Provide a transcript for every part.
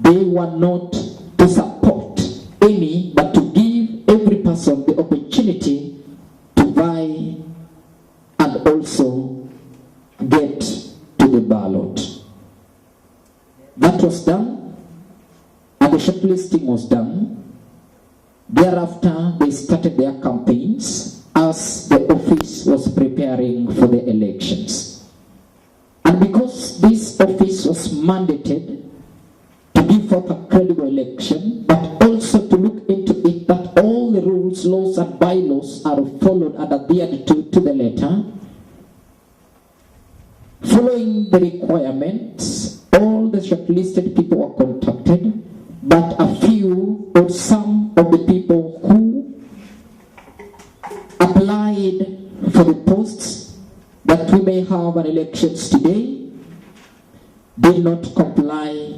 they were not to support any, but to give every person the opportunity to vie and also get to the ballot. That was done, and the shortlisting was done. Thereafter, they started their campaigns as the office was preparing for the elections. And because this office was mandated to give forth a credible election, but also to look into it that all the rules, laws, and bylaws are followed and adhered to the letter, following the requirements, all the shortlisted people were contacted, but a few or some of the people who applied for the posts that we may have an elections today did not comply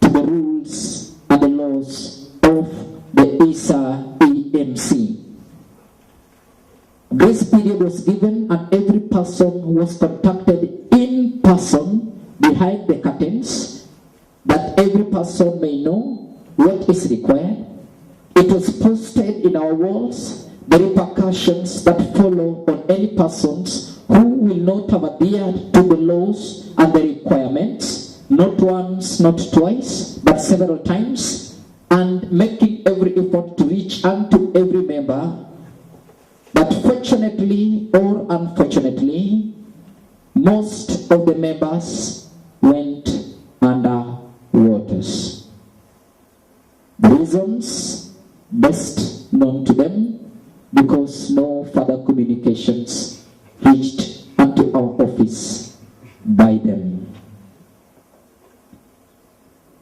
to the rules and the laws of the I.S.A.A. Grace period was given, and every person was contacted in person behind the curtains, that every person may know what is required. It was posted in our walls, the repercussions that follow on any persons who will not have adhered to the laws and the requirements, not once, not twice, but several times, and making every effort to reach unto every member. But fortunately or unfortunately, most of the members went under waters. The reasons best known to them, because no further communications reached unto our office by them.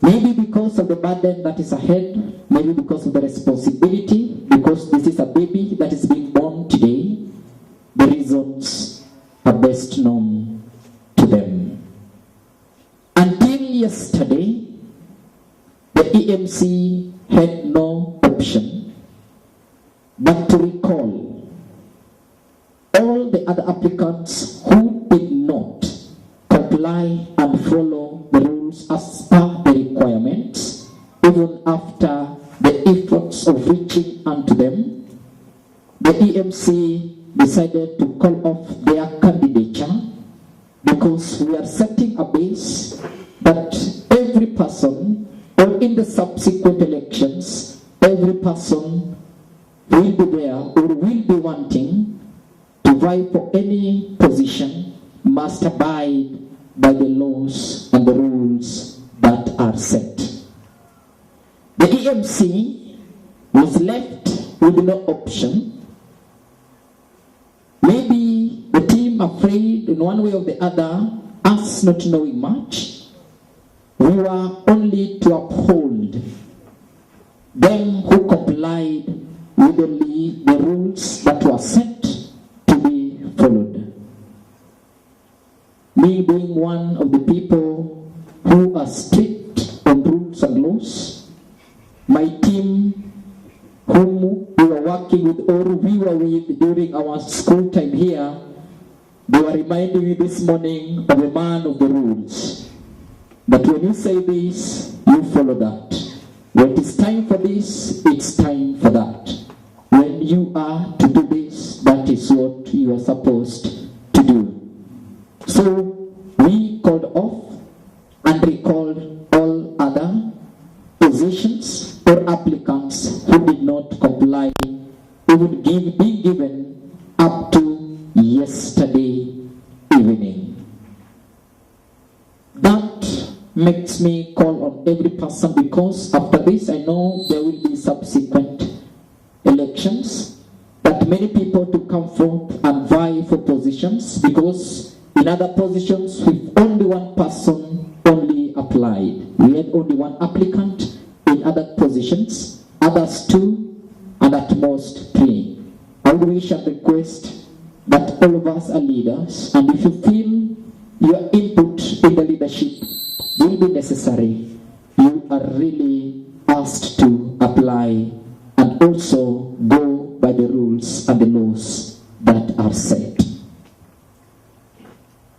Maybe because of the burden that is ahead, maybe because of the responsibility, because this is a baby that is being born today, the reasons are best known to them. Until yesterday, the EMC had no option but to recall all the other applicants who did not comply and follow the rules as per the requirements, even after the efforts of reaching unto them. The EMC decided to call off their candidature because we are setting a base that every person, or in the subsequent elections, every person will be there or will be wanting to vie for any position must abide by the laws and the rules that are set. The EMC was left with no option. Maybe the team afraid in one way or the other, us not knowing much, we were only to uphold them who complied with the rules that were set to be followed. Me being one of the people who are strict on rules and laws, my team whom we were working with or we were with during our school time here, they were reminding me this morning of a man of the rules. But when you say this, you follow that. When it is time for this, it's time for that. When you are to do this, that is what you are supposed to do. So we called off and recalled all other positions or applicants who did not comply, who would be given up to yesterday evening. That makes me call on every person, because after this I know there will be subsequent elections, that many people to come forth and vie for positions, because in other positions with only one person only applied. We had only one applicant. In other positions, others two, and at most three. I would wish and request that all of us are leaders, and if you feel your input in the leadership will be necessary, you are really asked to apply and also go by the rules and the laws that are set.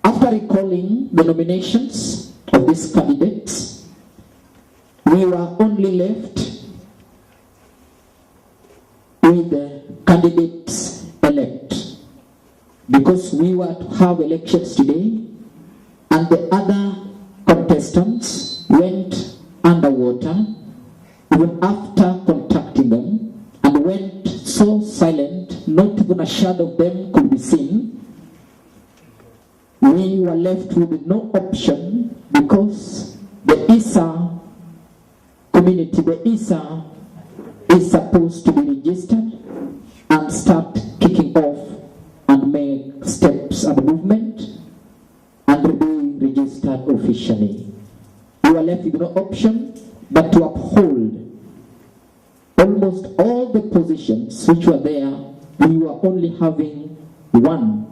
After recalling the nominations of these candidates, we we were only left with the candidates elect, because we were to have elections today, and the other contestants went underwater even after contacting them, and went so silent, not even a shadow of them could be seen. We were left with no option, because the I.S.A.A. community, the I.S.A.A. is supposed to be registered and start kicking off and make steps and movement and be registered officially. We were left with no option but to uphold almost all the positions which were there. We were only having one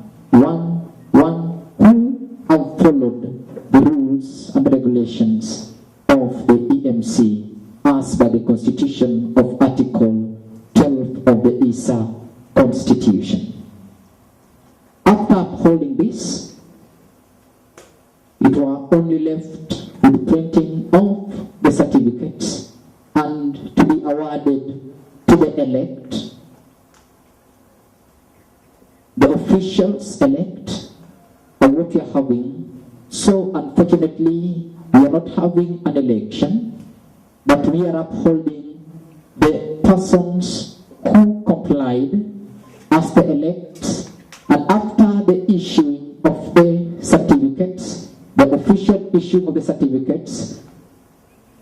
who have followed the rules and regulations of the EMC as by the Constitution of Article 12 of the I.S.A.A. Constitution. After upholding this, it was only left with printing of the certificates and to be awarded to the elect, the officials elect, of what we are having. So unfortunately, we are not having an election, but we are upholding the persons who complied as the elects, and after the issuing of the certificates, the official issuing of the certificates,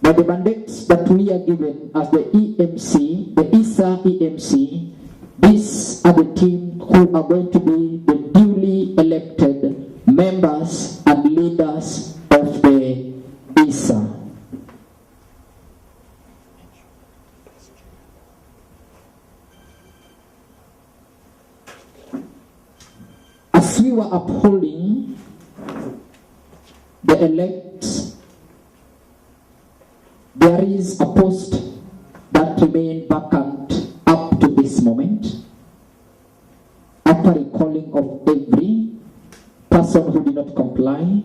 by the mandates that we are given as the EMC, the I.S.A.A. EMC, these are the team who are going to be the duly elected members and leaders of the I.S.A.A. As we were upholding the elects, there is a post that remained vacant up to this moment. After recalling of every person who did not comply,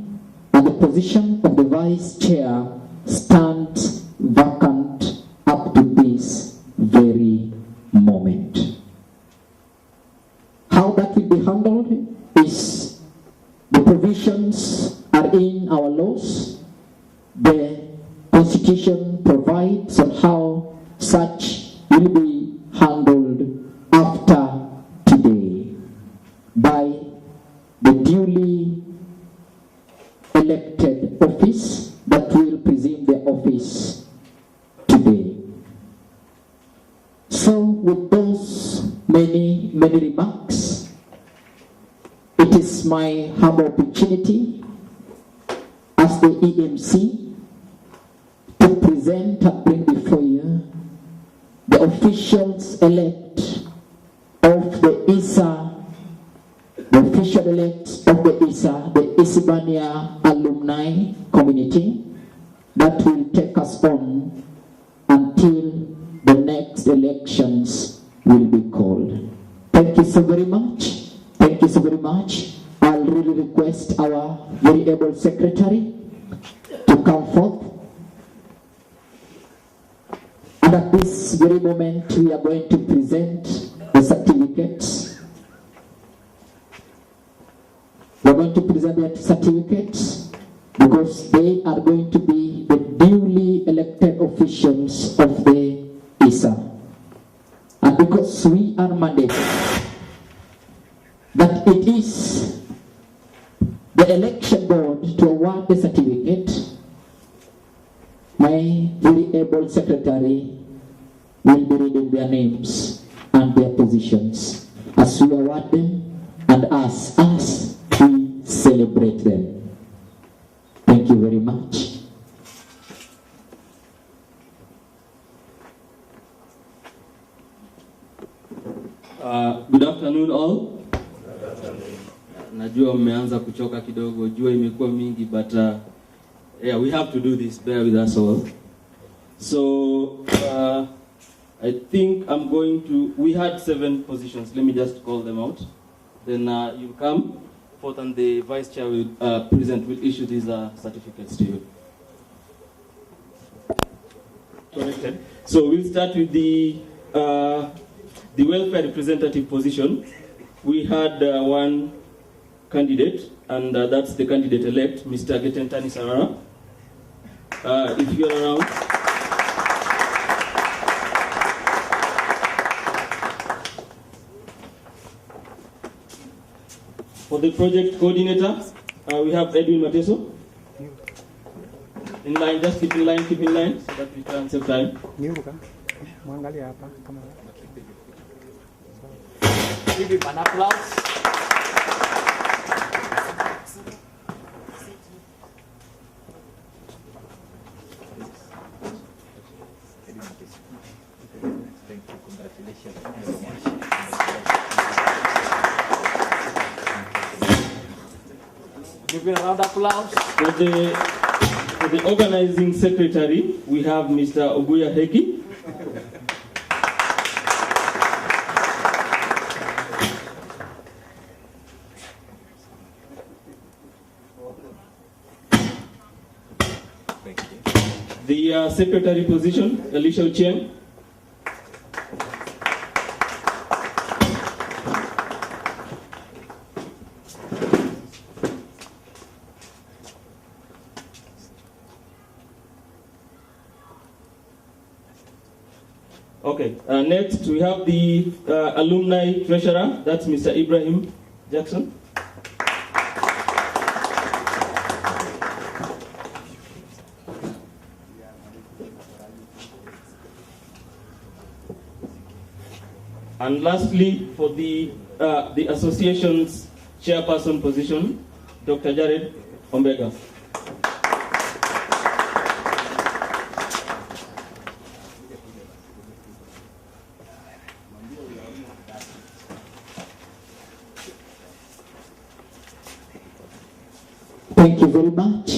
and the position of the vice chair stands vacant up to this very moment. How that will be handled is the provisions are in our laws. The Constitution provides on how such will be handled after today by the duly elected office that will presume their office today. So with those many remarks, it is my humble opportunity as the EMC to present and bring before you the officials elect of the I.S.A.A., the official elect of the I.S.A.A., the Isibania alumni community that will take us on until the next elections will be called. Thank you so very much. Thank you so very much. I'll really request our very able secretary to come forth. And at this very moment, we are going to present the certificates. We are going to present the certificates because they are going to be the duly elected officials of the I.S.A.A. And because we are mandated that it is the election board to award the certificate, my very able secretary will be reading their names and their positions as we award them and as we celebrate them. Thank you very much. Good afternoon all. Najua mmeanza kuchoka kidogo, jua imekuwa mingi, but yeah, we have to do this. Bear with us all. So I think I'm going to, we had 7 positions. Let me just call them out. Then you come forth and the vice chair will will issue these certificates to you. corrected. So we'll start with the welfare representative position. We had one candidate, and that's the candidate-elect, Mr. Getentani Sarara. If you're around. For the project coordinator, we have Edwin Mateso. In line, just keep in line, so that we can save time. Give him an applause. Thank you, congratulations. Give him a round of applause. For the organizing secretary, we have Mr. Oguya Heki. Thank you. The secretary position, Alicia Ucheng. Okay, next we have the alumni treasurer, that's Mr. Ibrahim Jackson. And lastly, for the association's chairperson position, Dr. Jared Ombega. Thank you very much.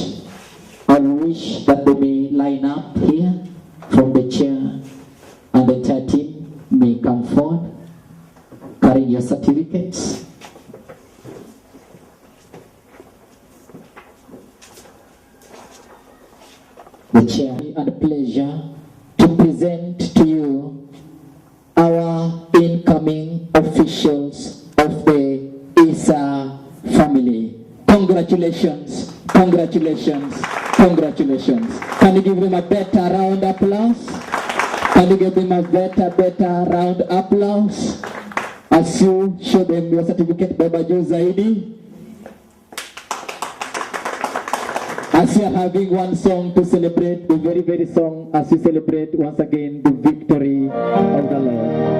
I wish that they may line up here from the chair, and the entire team may come forward, carrying your certificates. The chair and pleasure to present to you our incoming officials of the I.S.A.A. family. Congratulations, congratulations, congratulations. Can you give them a better round of applause? Can you give them a better round of applause? As you show them your certificate, Baba Joe Zaidi. As we are having one song to celebrate, the very song as we celebrate once again the victory of the Lord.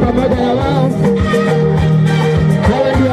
Pamoja na wao. Hawa ndio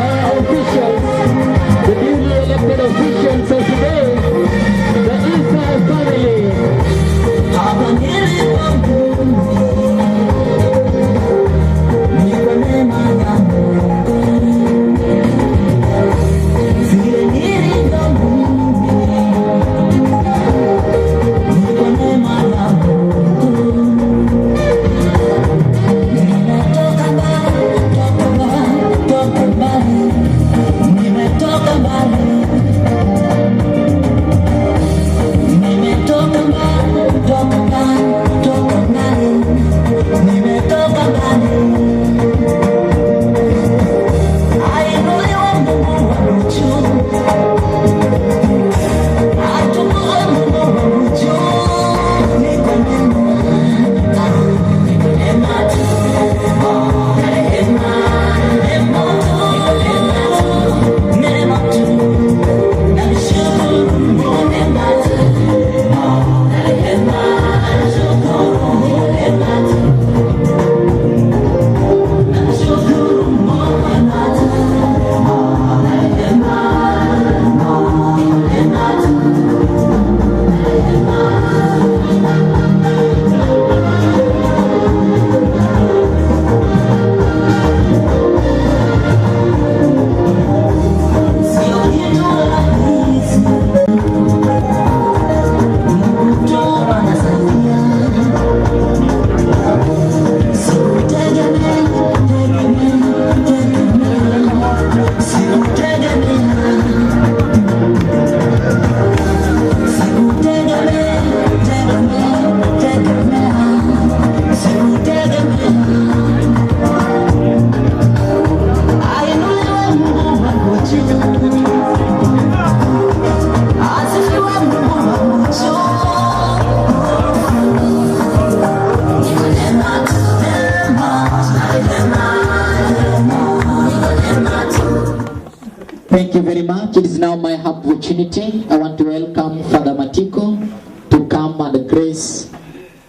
Thank you very much. It is now my opportunity. I want to welcome Father Matiko to come and grace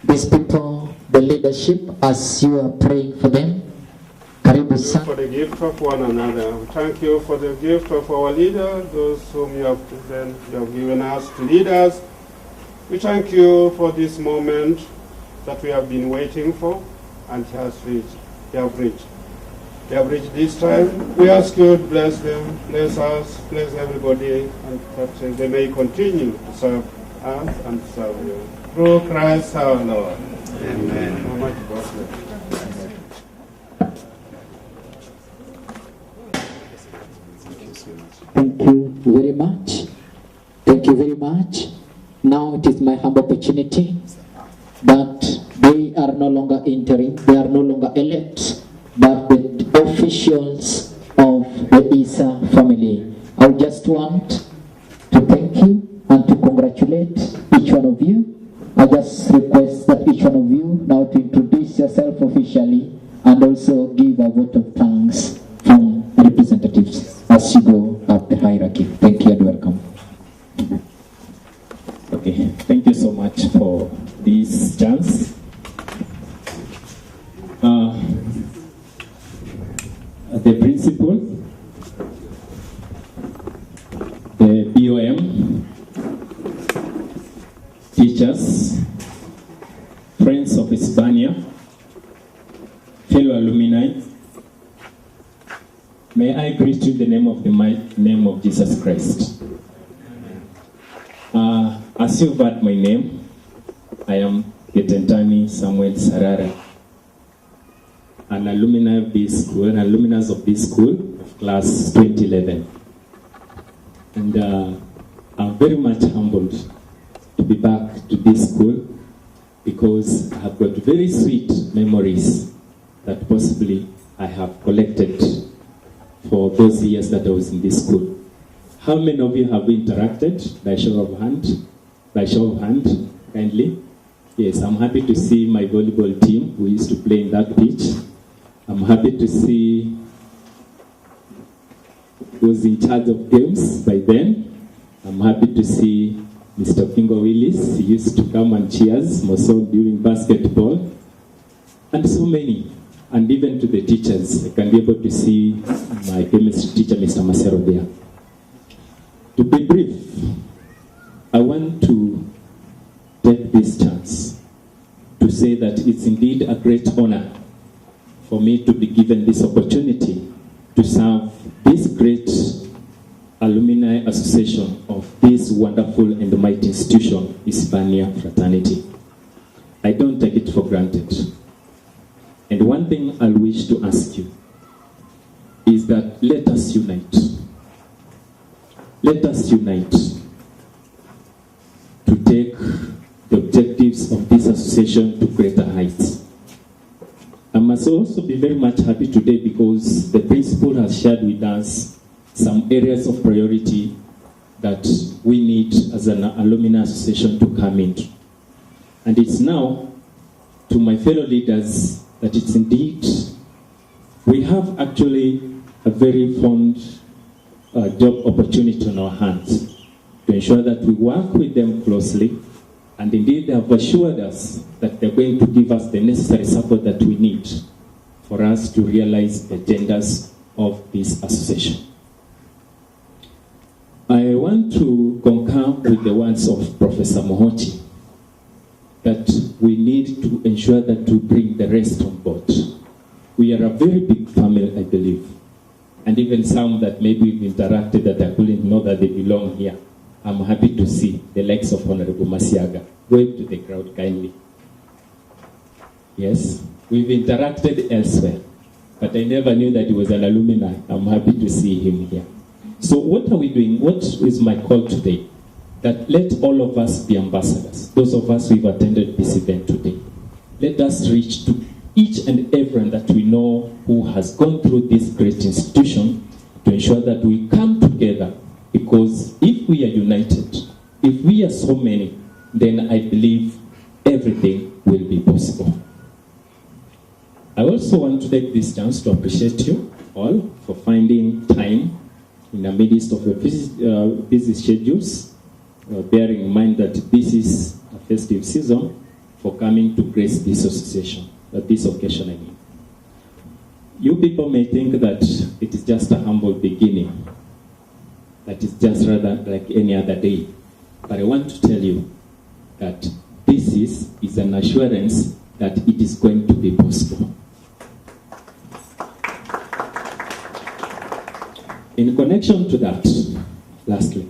these people, the leadership, as you are praying for them. Karibu sana. For the gift of one another. We thank you for the gift of our leader, those whom you have given us to lead us. We thank you for this moment that we have been waiting for, and They have reached this time. We ask you to bless them, bless us, bless everybody, and that they may continue to serve us and serve you. Through Christ our Lord. Amen. How much God bless. Thank you very much. Thank you very much. Now it is my humble opportunity that they are no longer interim, they are no longer elect, but the officials of the I.S.A.A. family. I just want to thank you and to congratulate each one of you. I just request that each one of you now to introduce yourself officially and also give a vote of thanks from representatives as you go up the hierarchy. Thank you and welcome. Okay, thank you so much for this chance. The principal, the BOM, teachers, friends of Isibania, fellow alumni, may I greet you in the name of name of Jesus Christ. As you've heard my name, I am Getentani Samuel Sarara, an alumni of this school, an alumnus of this school of class 2011. And I'm very much humbled to be back to this school because I have got very sweet memories that possibly I have collected for those years that I was in this school. How many of you have interacted? By show of hand. By show of hand, kindly. Yes, I'm happy to see my volleyball team who used to play in that pitch. I'm happy to see who was in charge of games by then. I'm happy to see Mr. Kingo Willis. He used to come and cheer us, more so during basketball. And so many. And even to the teachers. I can be able to see my chemistry teacher, Mr. Masero, there. To be brief, I want to take this chance to say that it's indeed a great honor for me to be given this opportunity to serve this great alumni association of this wonderful and mighty institution, Isibania Fraternity. I don't take it for granted. And one thing I wish to ask you is that let us unite. Let us unite to take the objectives of this association to greater heights. I must also be very much happy today because the principal has shared with us some areas of priority that we need as an alumni association to come into. And it's now to my fellow leaders that it's indeed, we have actually a very fond job opportunity on our hands to ensure that we work with them closely, and indeed they have assured us that they're going to give us the necessary support that we need for us to realize the agendas of this association. I want to concur with the words of Professor Mohochi that we need to ensure that we bring the rest on board. We are a very big family, I believe. And even some that maybe we've interacted that I couldn't know that they belong here. I'm happy to see the likes of Honorable Masiaga. Wave to the crowd kindly. Yes, we've interacted elsewhere, but I never knew that he was an alumni. I'm happy to see him here. So what are we doing? What is my call today? That let all of us be ambassadors. Those of us who've attended this event today. Let us reach to each and everyone that we know who has gone through this great institution to ensure that we come together, because if we are united, if we are so many, then I believe everything will be possible. I also want to take this chance to appreciate you all for finding time in the midst of your busy schedules, bearing in mind that this is a festive season, for coming to grace this association, this occasion, I mean. You people may think that it is just a humble beginning, that it's just rather like any other day. But I want to tell you that this is an assurance that it is going to be possible. In connection to that, lastly,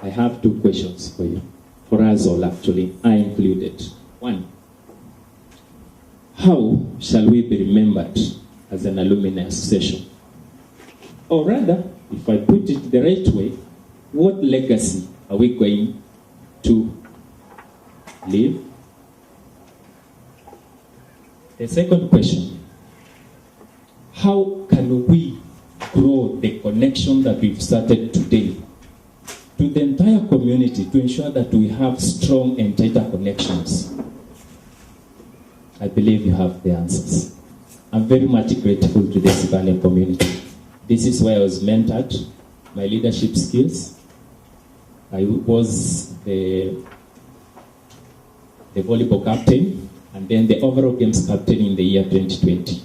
I have 2 questions for you, for us all actually, I included. 1, how shall we be remembered as an alumni association? Or rather, if I put it the right way, what legacy are we going to leave? The second question, how can we grow the connection that we've started today to the entire community to ensure that we have strong and tighter connections? I believe you have the answers. I'm very much grateful to the Isibania community. This is where I was mentored, my leadership skills. I was the volleyball captain and then the overall games captain in the year 2020.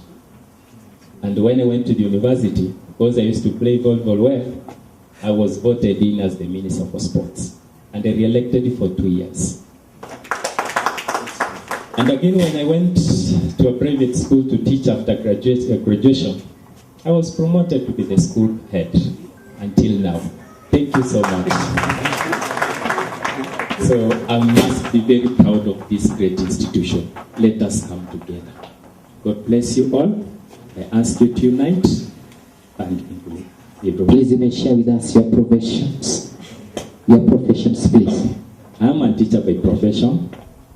And when I went to the university, because I used to play volleyball well, I was voted in as the Minister for Sports. And I re-elected for 2 years. And again, when I went to a private school to teach after graduation, I was promoted to be the school head until now. Thank you so much. So I must be very proud of this great institution. Let us come together. God bless you all. I ask you to unite and Please, you may share with us your professions. Your professions, please. I am a teacher by profession,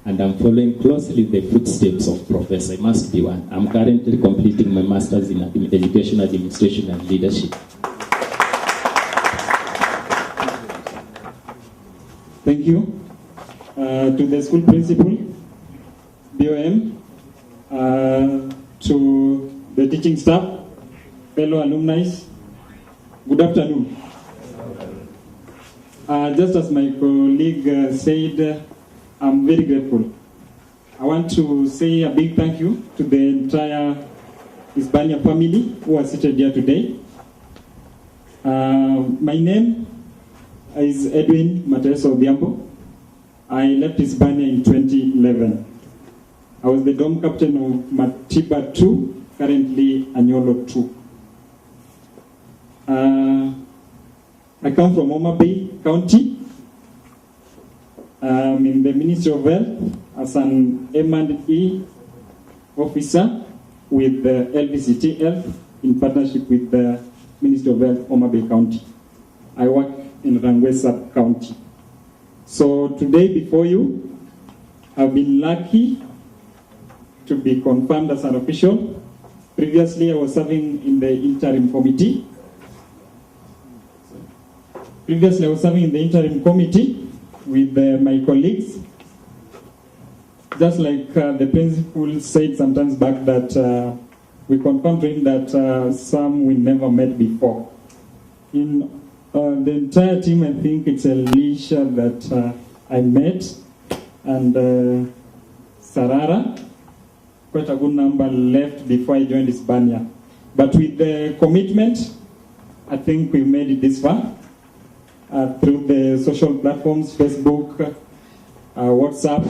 and I'm following closely the footsteps of professor. I must be one. I'm currently completing my master's in education, administration, and leadership. Thank you. To the school principal, BOM, to the teaching staff, fellow alumni, good afternoon. Just as my colleague said, I'm very grateful. I want to say a big thank you to the entire Isibania family who are seated here today. My name is Edwin Mateso Biambo. I left Isibania in 2011. I was the dome captain of Matiba 2, currently Anyolo 2. I come from Homa Bay County. I'm in the Ministry of Health as an M&E officer with the LVCT Health in partnership with the Ministry of Health, Homa Bay County. I work in Rangwe Sub-County. So today before you, I've been lucky to be confirmed as an official. Previously, I was serving in the interim committee. With my colleagues. Just like the principal said sometimes back that we confirmed to him that some we never met before. In the entire team, I think it's Alicia that I met, and Sarara. Quite a good number left before I joined Isibania. But with the commitment, I think we made it this far. Through the social platforms, Facebook, WhatsApp,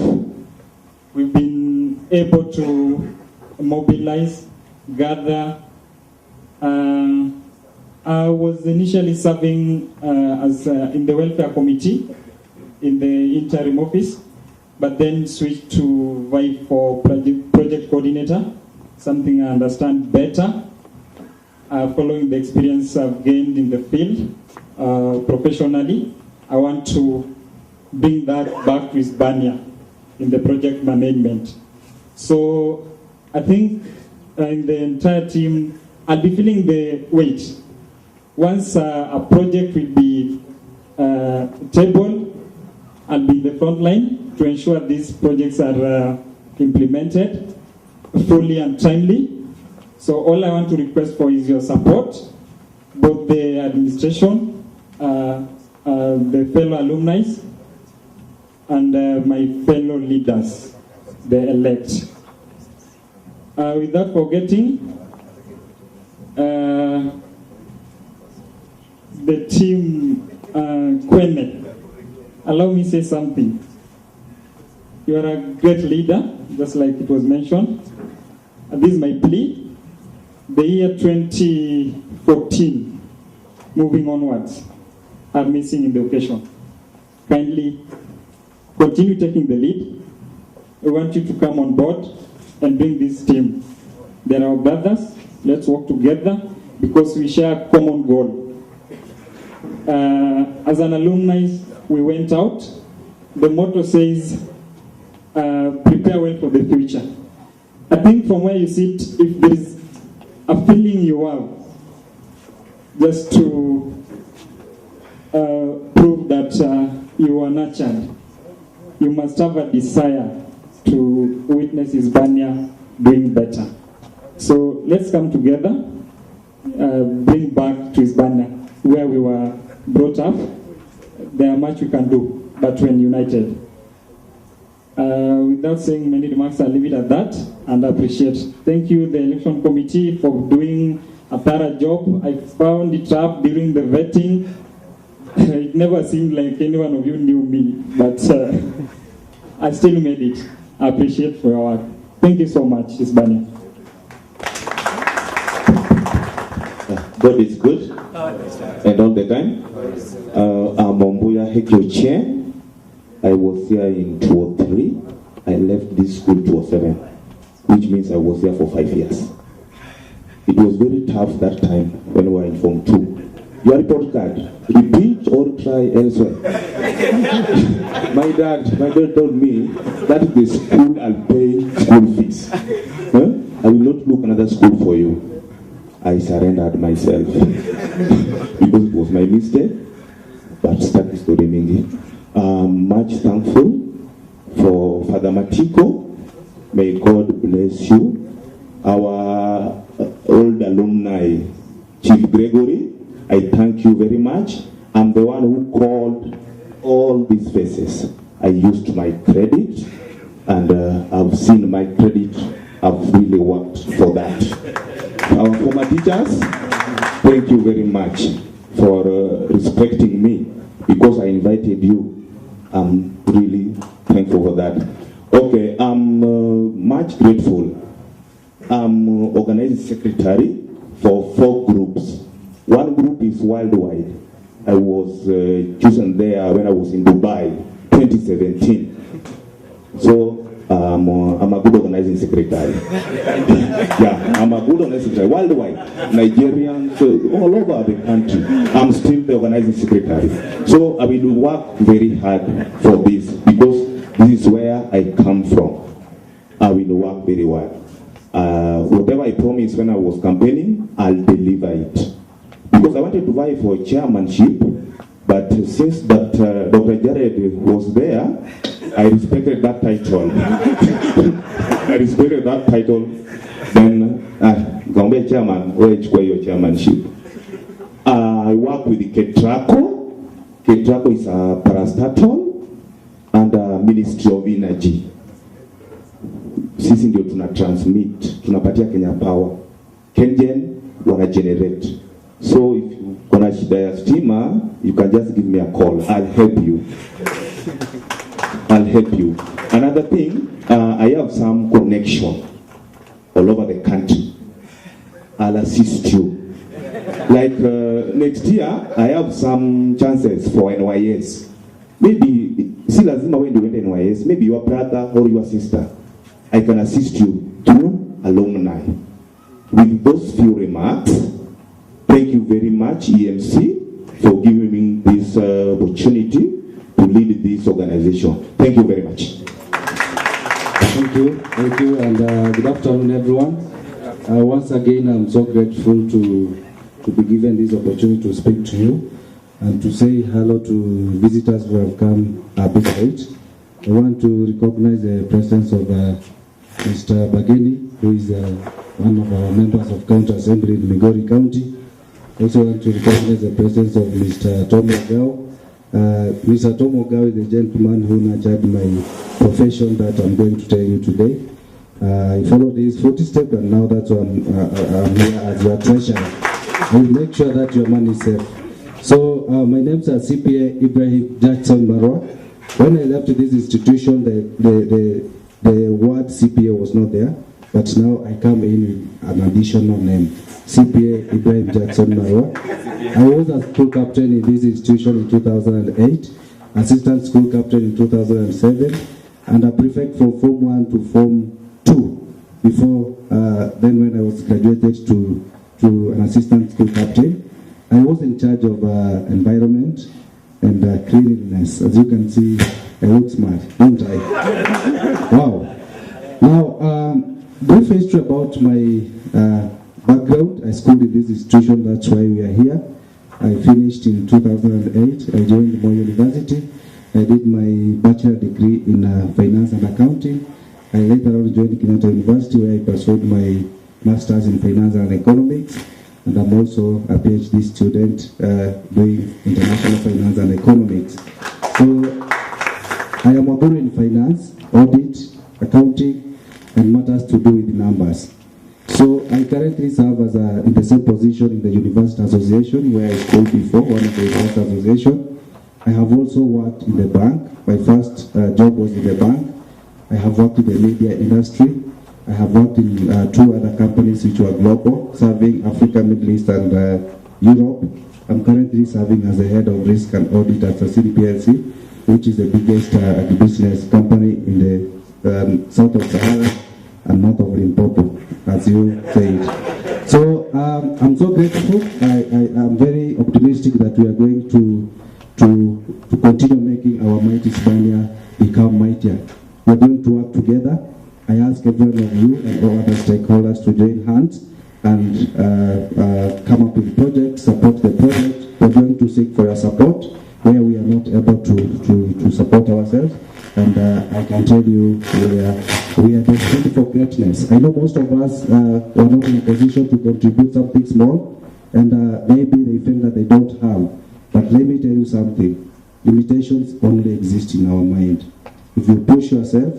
we've been able to mobilize, gather. I was initially serving as in the welfare committee in the interim office, but then switched to vie for project coordinator, something I understand better, following the experience I've gained in the field. Professionally, I want to bring that back to Isibania in the project management. So I think in the entire team, I'll be feeling the weight. Once a project will be tabled, I'll be in the front line to ensure these projects are implemented fully and timely. So all I want to request for is your support both the administration, the fellow alumni, and my fellow leaders, the elect. Without forgetting, the team Kwene. Allow me to say something. You are a great leader, just like it was mentioned. And this is my plea. The year 2014, moving onwards, are missing in the occasion. Kindly continue taking the lead. We want you to come on board and bring this team. They are our brothers. Let's work together because we share a common goal. As an alumni, we went out. The motto says, prepare well for the future. I think from where you sit, if there is a feeling you have, just to prove that you are nurtured, you must have a desire to witness Isibania doing better. So let's come together, bring back to Isibania where we were brought up. There are much we can do, but when united. Without saying many remarks, I'll leave it at that and appreciate. Thank you, the election committee, for doing a thorough job. I found it tough during the vetting. It never seemed like any one of you knew me, but I still made it. I appreciate for your work. Thank you so much, Isibania. God is good, and all the time. I'm Ombuya Hekyo Chair. I was here in 2003. I left this school 2007, which means I was here for 5 years. It was very tough that time when we were in Form 2. Your report card, repeat or try elsewhere. My dad told me that is the school I'll pay school fees. Huh? I will not look another school for you. I surrendered myself because it was my mistake. But start story mingi. Much thankful for Father Matiko. May God bless you. Our old alumni, Chief Gregory, I thank you very much. I'm the one who called all these faces. I used my credit, and I've seen my credit. I've really worked for that. Our former teachers, thank you very much for respecting me because I invited you. I'm really thankful for that. Okay, I'm much grateful. I'm organizing secretary for 4 groups. One group is worldwide. I was chosen there when I was in Dubai, 2017. So I'm a good organizing secretary. Yeah, I'm a good organizing secretary worldwide. Nigerians, all over the country. I'm still the organizing secretary. So I will work very hard for this because this is where I come from. I will work very well. Whatever I promised when I was campaigning, I'll deliver it. Because I wanted to vie for chairmanship, but since that Dr. Jared was there, I respected that title. I respected that title. Then, Gombe chairman, where your chairmanship. I work with the Ketraco. Ketraco is a parastatal and a Ministry of Energy. Sisi ndio tuna transmit, tunapatia Kenya Power. Kengen wana generate. So if you kuna shida ya stima, you can just give me a call. I'll help you. I'll help you. Another thing, I have some connection all over the country. I'll assist you. Like next year, I have some chances for NYS. Maybe, si lazima when you went NYS, maybe your brother or your sister. I can assist you through alumni. With those few remarks, thank you very much, EMC, for giving me this opportunity to lead this organization. Thank you very much. Thank you, and good afternoon, everyone. Once again, I'm so grateful to be given this opportunity to speak to you and to say hello to visitors who have come a bit late. I want to recognize the presence of Mr. Bageni, who is one of our members of County Assembly in Migori County. I also want to recognize the presence of Mr. Tom Ogao. Mr. Tom Ogao is the gentleman who nurtured my profession that I'm going to tell you today. I followed his footsteps, and now that's why I'm here as your treasurer. I will make sure that your money is safe. So my name is CPA Ibrahim Jackson Marwa. When I left this institution, the word CPA was not there, but now I come in with an additional name, CPA Ibrahim Jackson Marwa. I was a school captain in this institution in 2008, assistant school captain in 2007, and a prefect from Form 1 to Form 2 before then when I was graduated to an assistant school captain. I was in charge of environment and cleanliness. As you can see, I look smart, don't I? Wow. Now, brief history about my background. I schooled in this institution, that's why we are here. I finished in 2008. I joined Moi University. I did my bachelor degree in finance and accounting. I later on joined Kenyatta University, where I pursued my master's in finance and economics. And I'm also a PhD student doing international finance and economics. So I am a guru in finance, audit, accounting, and matters to do with numbers. So I currently serve as in the same position in the University Association, where I schooled before, one of the University Association. I have also worked in the bank. My first job was in the bank. I have worked in the media industry. I have worked in 2 other companies which were global, serving Africa, Middle East, and Europe. I'm currently serving as the head of risk and audit at Sasini PLC, which is the biggest agribusiness company in the south of Sahara and north of Limpopo, as you said. So I'm so grateful. I'm very optimistic that we are going to continue making our mighty Isibania become mightier. We're going to work together. I ask every one of you and all other stakeholders to join hands and come up with projects, support the project. We're going to seek for your support where we are not able to support ourselves. And I can tell you we are destined for greatness. I know most of us were not in a position to contribute something small, and maybe they feel that they don't have. But let me tell you something. Limitations only exist in our mind. If you push yourself,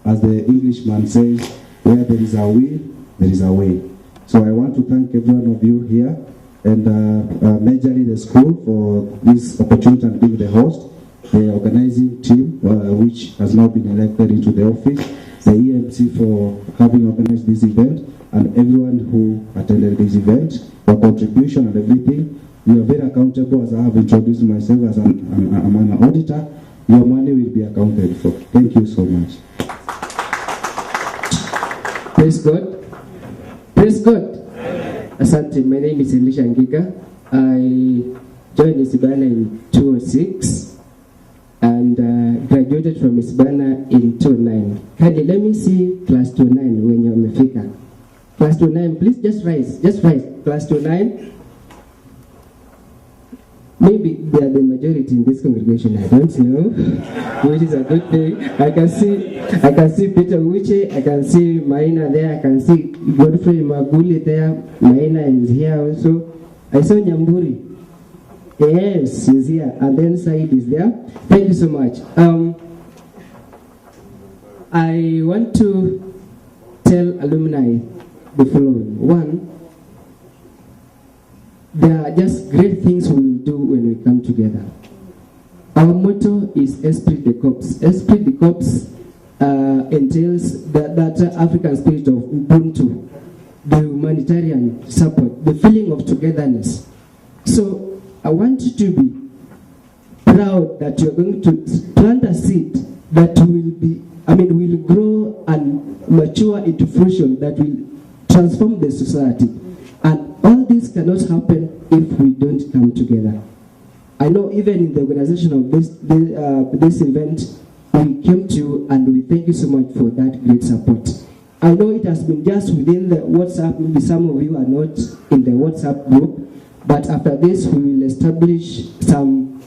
as the Englishman says, where there is a will, there is a way. So I want to thank every one of you here, and majorly the school for this opportunity and being the host, the organizing team, which has now been elected into the office, the EMC for having organized this event, and everyone who attended this event, for contribution and everything. You are very accountable, as I have introduced myself as I'm an auditor. Your money will be accounted for. Thank you so much. Praise God. Praise God. Asante, my name is Elisha Ngiga. I joined Isibania in 2006 and graduated from Isibania in 2009. Kindly let me see class 2009 when you're Mefika. Class 2009, please just rise. Just rise. Class 2009. Maybe they are the majority in this congregation, I don't know, which is a good thing. I can see Peter Uche, I can see Maina there, I can see Godfrey Maguli there, Maina is here also. I saw Nyamburi, yes, he's here, and then Said is there. Thank you so much. I want to tell alumni the following. One, there are just great things we will do when we come together. Our motto is Espirit de Corps. Espirit de Corps entails that African spirit of Ubuntu, the humanitarian support, the feeling of togetherness. So I want you to be proud that you're going to plant a seed that will grow and mature into fruition that will transform the society. And all this cannot happen if we don't come together. I know even in the organization of this event, we came to you and we thank you so much for that great support. I know it has been just within the WhatsApp, maybe some of you are not in the WhatsApp group, but after this we will establish some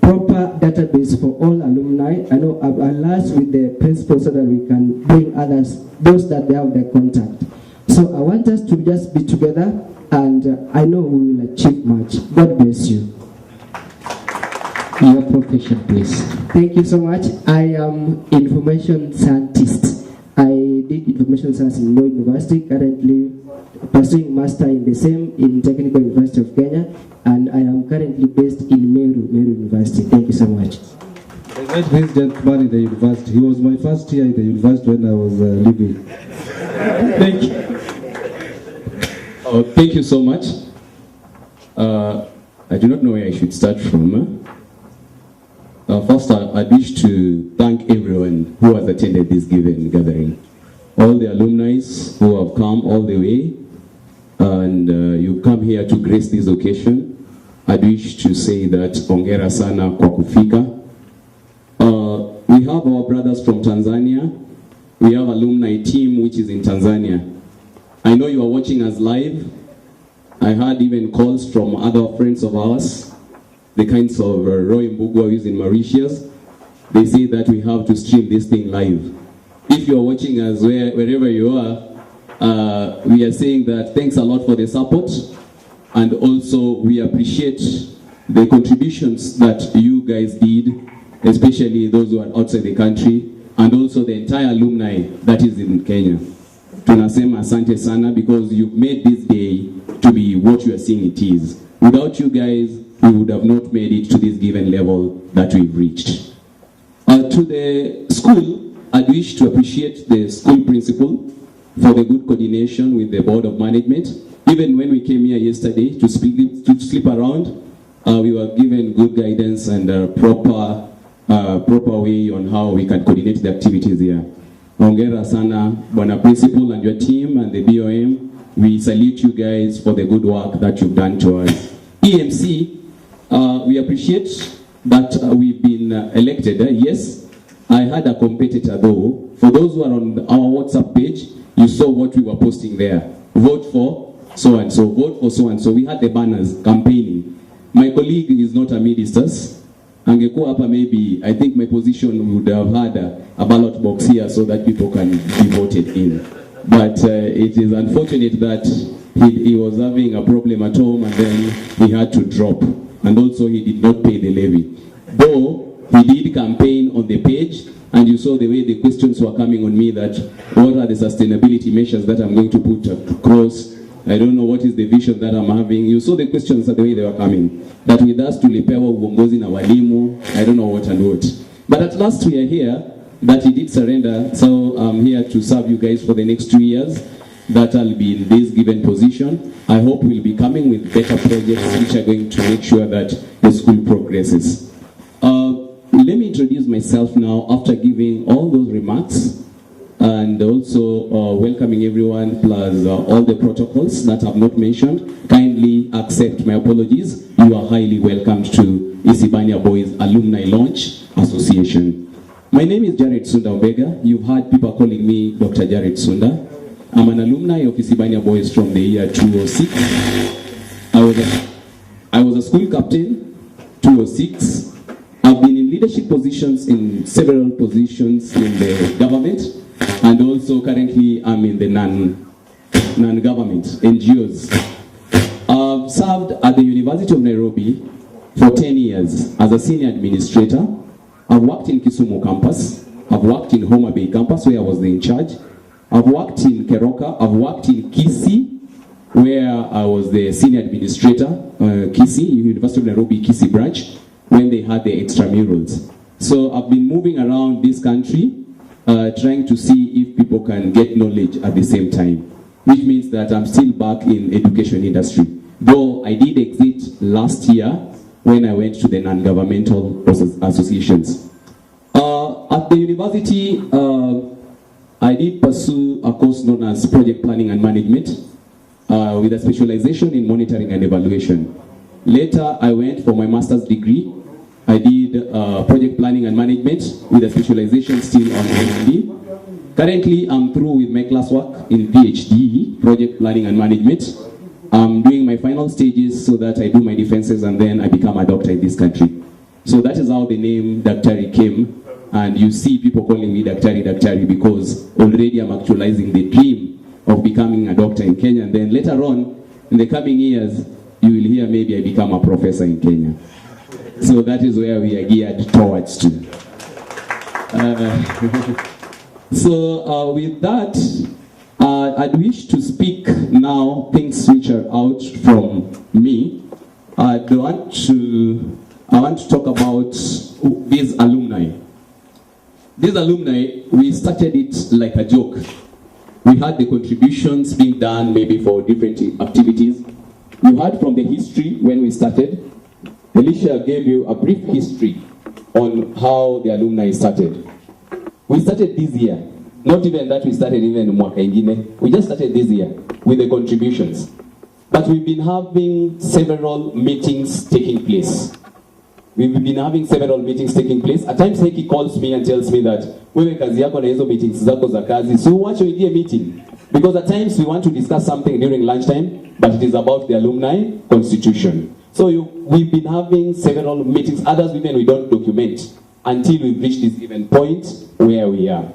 proper database for all alumni. I know I'll ask with the principal so that we can bring others, those that they have their contact. So I want us to just be together, and I know we will achieve much. God bless you. Your profession, please. Thank you so much. I am information scientist. I did information science in Moi University, currently pursuing master in the same in Technical University of Kenya, and I am currently based in Meru University. Thank you so much. I met this gentleman in the university. He was my first year in the university when I was living. Thank you. Thank you so much. I do not know where I should start from. First, I wish to thank everyone who has attended this gathering. All the alumni who have come all the way, and you come here to grace this occasion. I wish to say that hongera sana kwa kufika. We have our brothers from Tanzania. We have alumni team which is in Tanzania. I know you are watching us live. I had even calls from other friends of ours, the kinds of Roy Mbugwa who is in Mauritius. They say that we have to stream this thing live. If you are watching us wherever you are, we are saying that thanks a lot for the support, and also we appreciate the contributions that you guys did, especially those who are outside the country, and also the entire alumni that is in Kenya. Tunasema asante sana, because you've made this day to be what you are seeing it is. Without you guys, we would have not made it to this given level that we've reached. To the school, I wish to appreciate the school principal for the good coordination with the board of management. Even when we came here yesterday to sleep around, we were given good guidance and proper way on how we can coordinate the activities here. Hongera sana, Bwana Principal and your team and the BOM. We salute you guys for the good work that you've done to us. EMC, we appreciate that we've been elected. Yes, I had a competitor though. For those who are on our WhatsApp page, you saw what we were posting there. Vote for so and so, vote for so and so. We had the banners campaigning. My colleague is not a minister. Angekuwa hapa, maybe I think my position would have had a ballot box here so that people can be voted in. But it is unfortunate that he was having a problem at home and then he had to drop. And also he did not pay the levy. Though he did campaign on the page, and you saw the way the questions were coming on me that what are the sustainability measures that I'm going to put across. I don't know what is the vision that I'm having. You saw the questions the way they were coming. That with us tulipewa uongozi na walimu, I don't know what and what. But at last we are here, that he did surrender, so I'm here to serve you guys for the next 2 years. That I'll be in this given position. I hope we'll be coming with better projects which are going to make sure that the school progresses. Let me introduce myself now after giving all those remarks, and also welcoming everyone, plus all the protocols that I've not mentioned. Kindly accept my apologies. You are highly welcome to Isibania Boys Alumni Launch Association. My name is Jared Sunda Obega. You've heard people calling me Dr. Jared Sunda. I'm an alumni of Isibania Boys from the year 2006. I was a school captain, 2006. I've been in leadership positions in several positions in the government, and also currently I'm in the non-government NGOs. I've served at the University of Nairobi for 10 years as a senior administrator. I've worked in Kisumu campus. I've worked in Homa Bay campus where I was the in charge. I've worked in Keroka. I've worked in Kisii where I was the senior administrator, Kisii, University of Nairobi Kisii branch, when they had the extramurals. So I've been moving around this country trying to see if people can get knowledge at the same time, which means that I'm still back in education industry. Though I did exit last year when I went to the non-governmental associations. At the university, I did pursue a course known as Project Planning and Management with a specialization in monitoring and evaluation. Later, I went for my master's degree. I did Project Planning and Management with a specialization still on R&D. Currently, I'm through with my classwork in PhD, Project Planning and Management. I'm doing my final stages so that I do my defenses and then I become a doctor in this country. So that is how the name Daktari came. And you see people calling me Daktari because already I'm actualizing the dream of becoming a doctor in Kenya. And then later on, in the coming years, you will hear maybe I become a professor in Kenya. So that is where we are geared towards to. So with that, I'd wish to speak now things which are out from me. I want to talk about these alumni. These alumni, we started it like a joke. We had the contributions being done maybe for different activities. You heard from the history when we started. Alicia gave you a brief history on how the alumni started. We started this year. Not even that we started even mwaka ingine. We just started this year with the contributions. But we've been having several meetings taking place. We've been having several meetings taking place. At times Heki calls me and tells me that wewe kazi yako na hizo meetings zako za kazi, so watch your meeting. Because at times we want to discuss something during lunchtime, but it is about the alumni constitution. So we've been having several meetings. Others even we don't document until we've reached this given point where we are.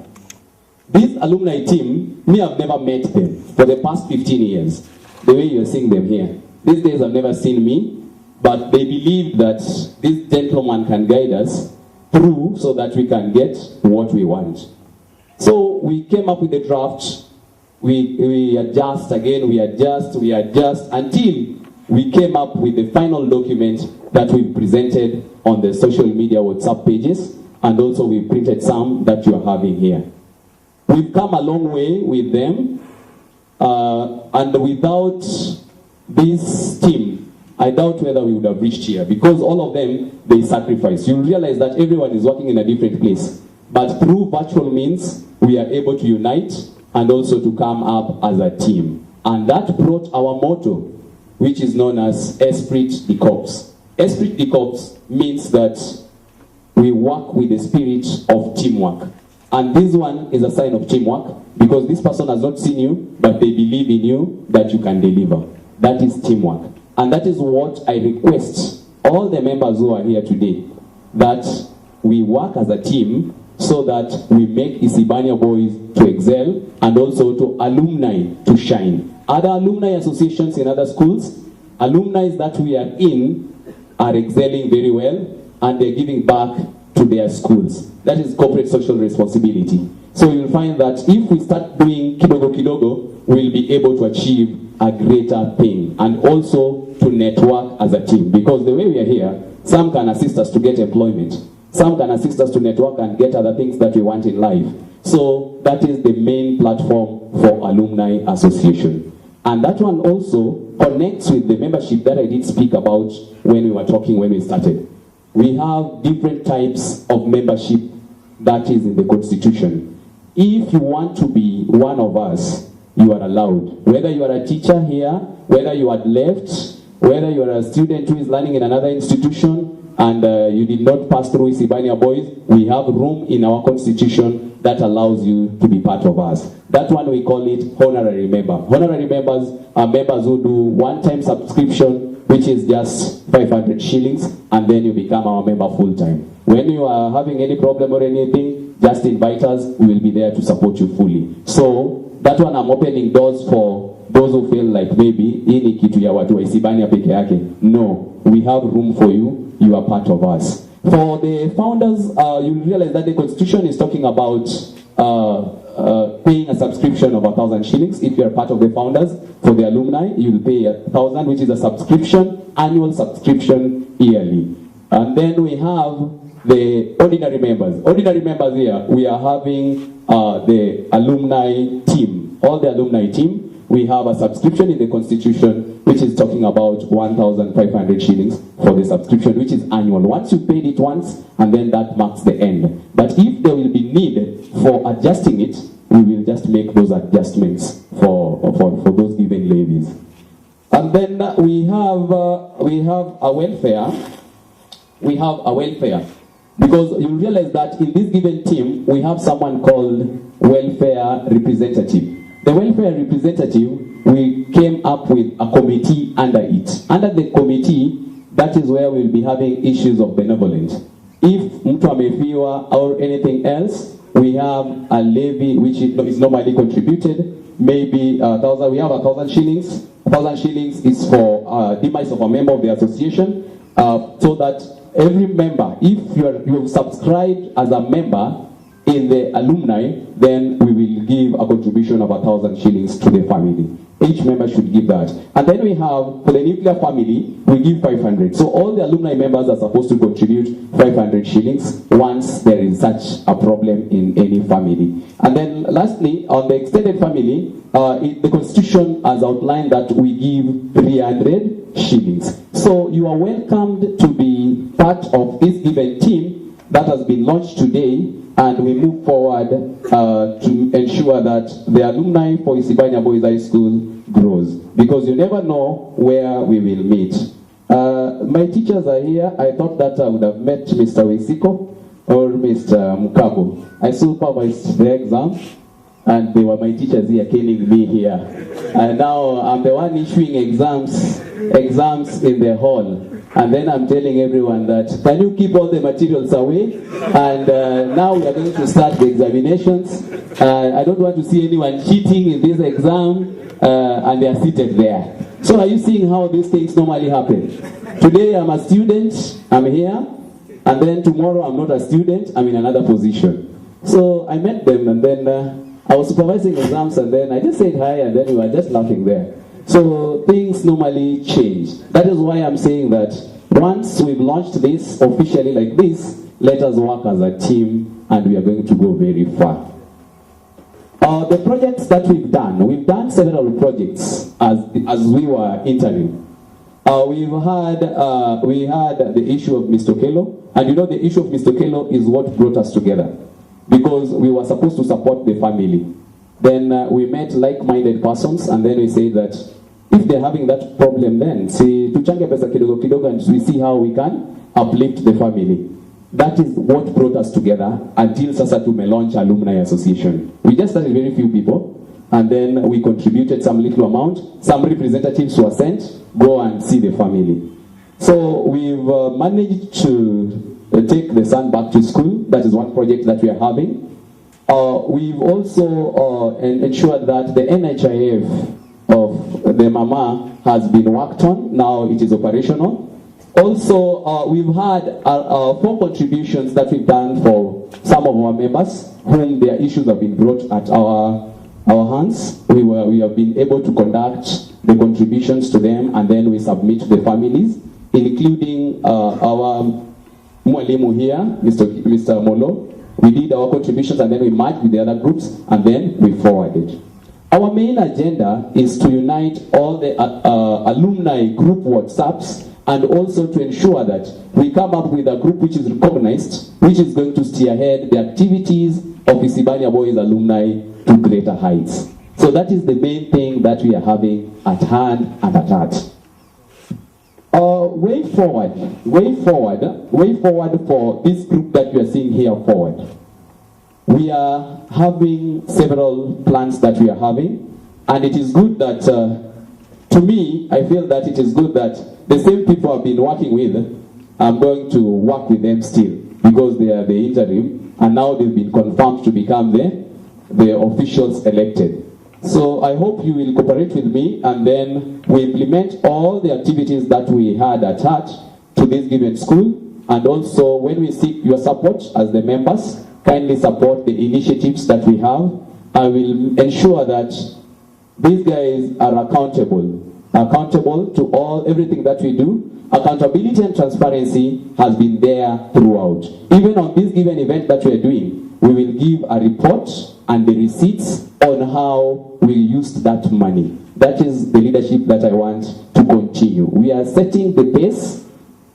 This alumni team, me, I've never met them for the past 15 years. The way you're seeing them here. These days I've never seen me, but they believe that this gentleman can guide us through so that we can get what we want. So we came up with a draft. We adjust again, we adjust until we came up with the final document that we presented on the social media WhatsApp pages, and also we printed some that you are having here. We've come a long way with them, and without this team, I doubt whether we would have reached here, because all of them, they sacrifice. You realize that everyone is working in a different place, but through virtual means, we are able to unite and also to come up as a team. And that brought our motto, which is known as Espirit de Corps. Espirit de Corps means that we work with the spirit of teamwork. And this one is a sign of teamwork, because this person has not seen you, but they believe in you that you can deliver. That is teamwork. And that is what I request all the members who are here today, that we work as a team so that we make Isibania boys to excel and also to alumni to shine. Other alumni associations in other schools, alumni that we are in are excelling very well, and they're giving back to their schools. That is corporate social responsibility. So you'll find that if we start doing kidogo kidogo, we'll be able to achieve a greater thing, and also to network as a team. Because the way we are here, some can assist us to get employment, some can assist us to network and get other things that we want in life. So that is the main platform for Alumni Association. And that one also connects with the membership that I did speak about when we were talking when we started. We have different types of membership that is in the Constitution. If you want to be one of us, you are allowed. Whether you are a teacher here, whether you had left, whether you are a student who is learning in another institution, and you did not pass through Isibania Boys, we have room in our Constitution that allows you to be part of us. That one we call it honorary member. Honorary members are members who do one-time subscription, which is just 500 shillings, and then you become our member full-time. When you are having any problem or anything, just invite us, we will be there to support you fully. So that one I'm opening doors for those who feel like maybe hii ni kitu ya watu wa Isibania peke yake. No, we have room for you. You are part of us. For the founders, you realize that the Constitution is talking about paying a subscription of 1,000 shillings. If you are part of the founders, for the alumni, you will pay 1,000, which is a subscription, annual subscription yearly. And then we have the ordinary members. Ordinary members here, we are having the alumni team. All the alumni team, we have a subscription in the Constitution, which is talking about 1,500 shillings for the subscription, which is annual. Once you paid it once, and then that marks the end. But if there will be need for adjusting it, we will just make those adjustments for those given levies. And then we have a welfare. We have a welfare. Because you realize that in this given team, we have someone called welfare representative. The welfare representative, we came up with a committee under it. Under the committee, that is where we'll be having issues of benevolence. If mtu amefiwa or anything else, we have a levy which is normally contributed, maybe 1,000. We have 1,000 shillings. 1,000 shillings is for demise of a member of the association, so that every member, if you've subscribed as a member in the alumni, then we will give a contribution of 1,000 shillings to the family. Each member should give that. And then we have, for the nuclear family, we give 500. So all the alumni members are supposed to contribute 500 shillings once there is such a problem in any family. And then lastly, on the extended family, the constitution has outlined that we give 300 shillings. So you are welcomed to be part of this given team that has been launched today, and we move forward to ensure that the alumni for Isibania Boys High School grows, because you never know where we will meet. My teachers are here. I thought that I would have met Mr. Wesiko or Mr. Mukabo. I supervised the exam, and they were my teachers here killing me here. And now I'm the one issuing exams in the hall. And then I'm telling everyone that, can you keep all the materials away? And now we are going to start the examinations. I don't want to see anyone cheating in this exam, and they are seated there. So are you seeing how these things normally happen? Today I'm a student, I'm here, and then tomorrow I'm not a student, I'm in another position. So I met them, and then I was supervising exams, and then I just said hi, and then we were just laughing there. So things normally change. That is why I'm saying that once we've launched this officially like this, let us work as a team, and we are going to go very far. The projects that we've done several projects as we were interim. We had the issue of Mr. Kelo, and you know the issue of Mr. Kelo is what brought us together, because we were supposed to support the family. Then we met like-minded persons, and then we said that if they're having that problem, then tuchange pesa kidogo kidogo, and we see how we can uplift the family. That is what brought us together until sasa launch Alumni Association. We just started very few people, and then we contributed some little amount. Some representatives were sent, go and see the family. So we've managed to take the son back to school. That is one project that we are having. We've also ensured that the NHIF of the Mama has been worked on. Now it is operational. Also, we've had 4 contributions that we've done for some of our members whom their issues have been brought at our hands. We have been able to conduct the contributions to them, and then we submit to the families, including our Mwalimu here, Mr. Molo. We did our contributions, and then we merged with the other groups, and then we forwarded. Our main agenda is to unite all the alumni group WhatsApps, and also to ensure that we come up with a group which is recognized, which is going to steer ahead the activities of Isibania Boys alumni to greater heights. So that is the main thing that we are having at hand and at heart. Way forward for this group that we are seeing here forward. We are having several plans that we are having, and it is good that, to me, I feel that it is good that the same people I've been working with, I'm going to work with them still, because they are the interim, and now they've been confirmed to become the officials elected. So I hope you will cooperate with me, and then we implement all the activities that we had at heart to this given school. And also, when we seek your support as the members, kindly support the initiatives that we have. I will ensure that these guys are accountable to everything that we do. Accountability and transparency has been there throughout. Even on this given event that we are doing, we will give a report and the receipts on how we used that money. That is the leadership that I want to continue. We are setting the pace.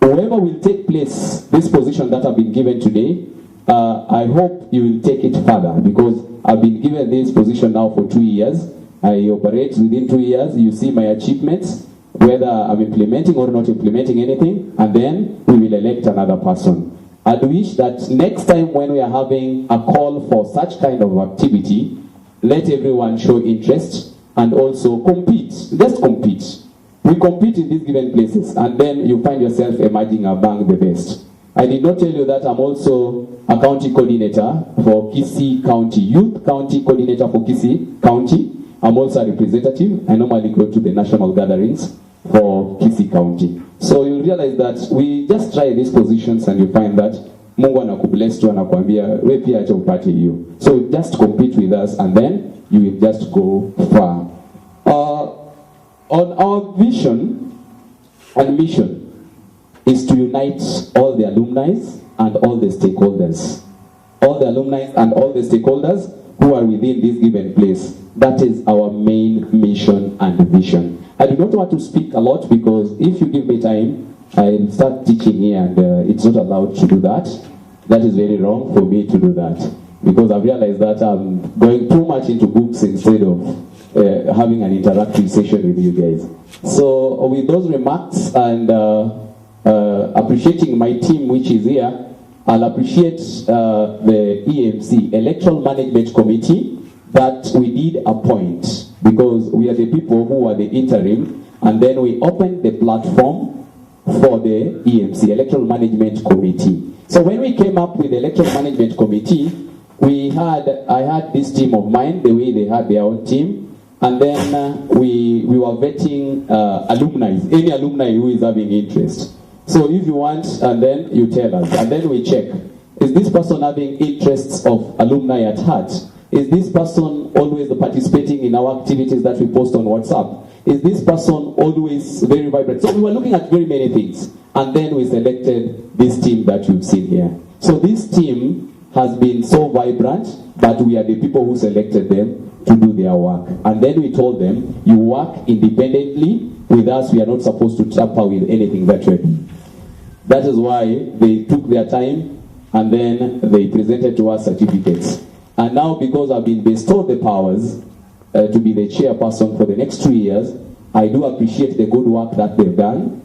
Whoever will take place, this position that I've been given today, I hope you will take it further, because I've been given this position now for 2 years. I operate within 2 years. You see my achievements, whether I'm implementing or not implementing anything, and then we will elect another person. I wish that next time when we are having a call for such kind of activity, let everyone show interest and also compete. Just compete. We compete in these given places, and then you find yourself emerging among the best. I did not tell you that I'm also a county coordinator for Kisii County, Youth County Coordinator for Kisii County. I'm also a representative. I normally go to the national gatherings for Kisii County. So you realize that we just try these positions and you find that Mungu anakubless tu anakuambia we pia acha upate hiyo. So just compete with us and then you will just go far. On our vision and mission is to unite all the alumni and all the stakeholders. All the alumni and all the stakeholders who are within this given place. That is our main mission and vision. I do not want to speak a lot because if you give me time, I'll start teaching here and it's not allowed to do that. That is very wrong for me to do that because I've realized that I'm going too much into books instead of having an interactive session with you guys. So with those remarks and appreciating my team which is here, I'll appreciate the EMC, Electoral Management Committee, that we did appoint because we are the people who are the interim, and then we opened the platform for the EMC, Electoral Management Committee. So when we came up with the Electoral Management Committee, I had this team of mine, the way they had their own team, and then we were vetting alumni, any alumni who is having interest. So if you want, and then you tell us, and then we check. Is this person having interests of alumni at heart? Is this person always participating in our activities that we post on WhatsApp? Is this person always very vibrant? So we were looking at very many things. And then we selected this team that you've seen here. So this team has been so vibrant, but we are the people who selected them to do their work. And then we told them, you work independently. With us, we are not supposed to tamper with anything that you're doing. That is why they took their time and then they presented to us certificates. And now, because I've been bestowed the powers to be the chairperson for the next 2 years, I do appreciate the good work that they've done,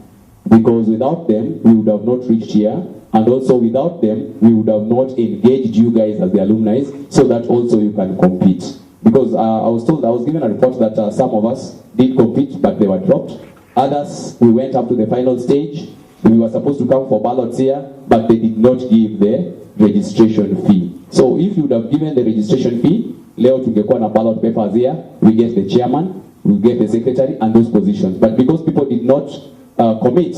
because without them, we would have not reached here, and also without them, we would have not engaged you guys as the alumni, so that also you can compete. Because I was given a report that some of us did compete, but they were dropped. Others, we went up to the final stage. We were supposed to come for ballots here, but they did not give the registration fee. So if you would have given the registration fee, leo tungekuwa na ballot papers here, we get the chairman, we get the secretary, and those positions. But because people did not commit,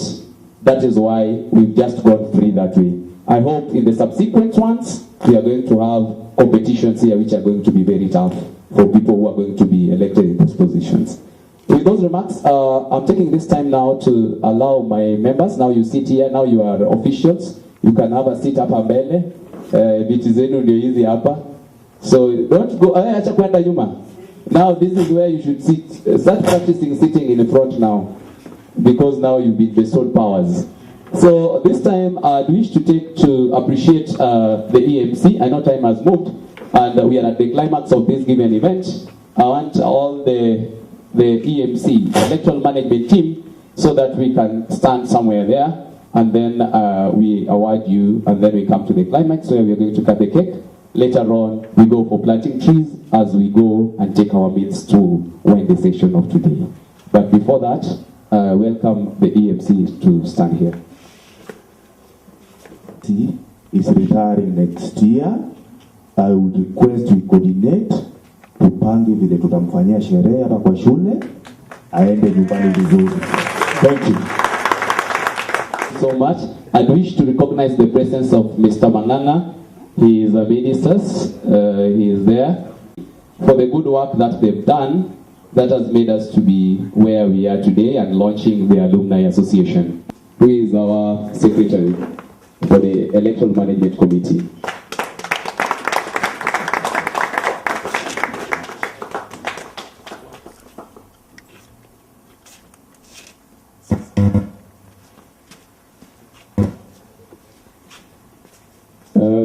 that is why we've just gone free that way. I hope in the subsequent ones, we are going to have competitions here which are going to be very tough for people who are going to be elected in those positions. With those remarks, I'm taking this time now to allow my members, now you sit here, now you are officials, you can have a seat hapa mbele, viti zenu ndio hizi hapa. So don't go, acha kwenda nyuma. Now this is where you should sit, start practicing sitting in the front now, because now you've been bestowed powers. So this time I wish to appreciate the EMC. I know time has moved, and we are at the climax of this given event. I want all the EMC, Electoral Management Team, so that we can stand somewhere there, and then we award you, and then we come to the climax where we are going to cut the cake. Later on, we go for planting trees as we go and take our meals to wind the session of today. But before that, welcome the EMC to stand here. Is retiring next year. I would request we coordinate, tupange vile tutamfanyia sherehe hapa kwa shule, aende nyumbani vizuri. Thank you so much. I wish to recognize the presence of Mr. Manganga. He is a minister. He is there for the good work that they've done that has made us to be where we are today and launching the Alumni Association. Who is our secretary for the Electoral Management Committee.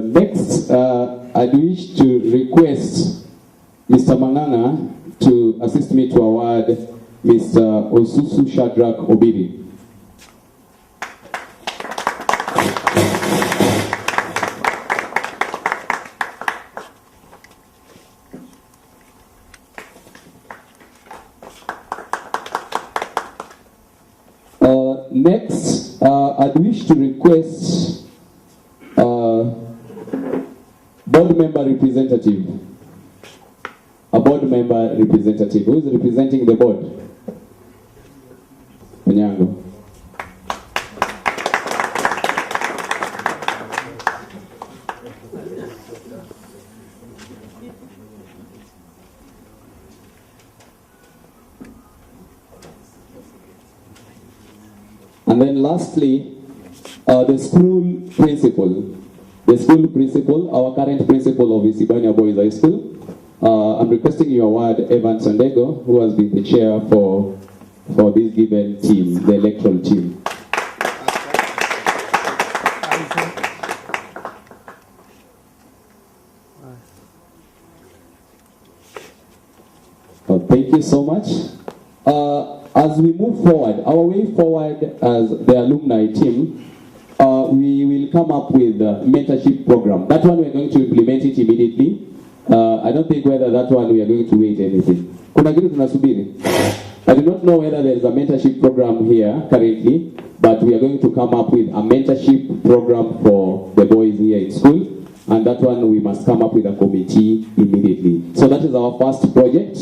Next, I wish to request Mr. Manganga to assist me to award Mr. Osusu Shadrach Obiri. Next, I'd wish to request board member representative, a board member representative. Who is representing the board? Onyango. And then lastly, the school principal. The school principal, our current principal of Isibania Boys High School. I'm requesting your word, Evan Sondego, who has been the chair for this given team, the electoral team. Thank you so much. As we move forward, our way forward as the alumni team, we will come up with a mentorship program. That one we are going to implement it immediately. I don't think whether that one we are going to wait anything. Kuna kitu tunasubiri. I do not know whether there is a mentorship program here currently, but we are going to come up with a mentorship program for the boys here in school, and that one we must come up with a committee immediately. So that is our first project.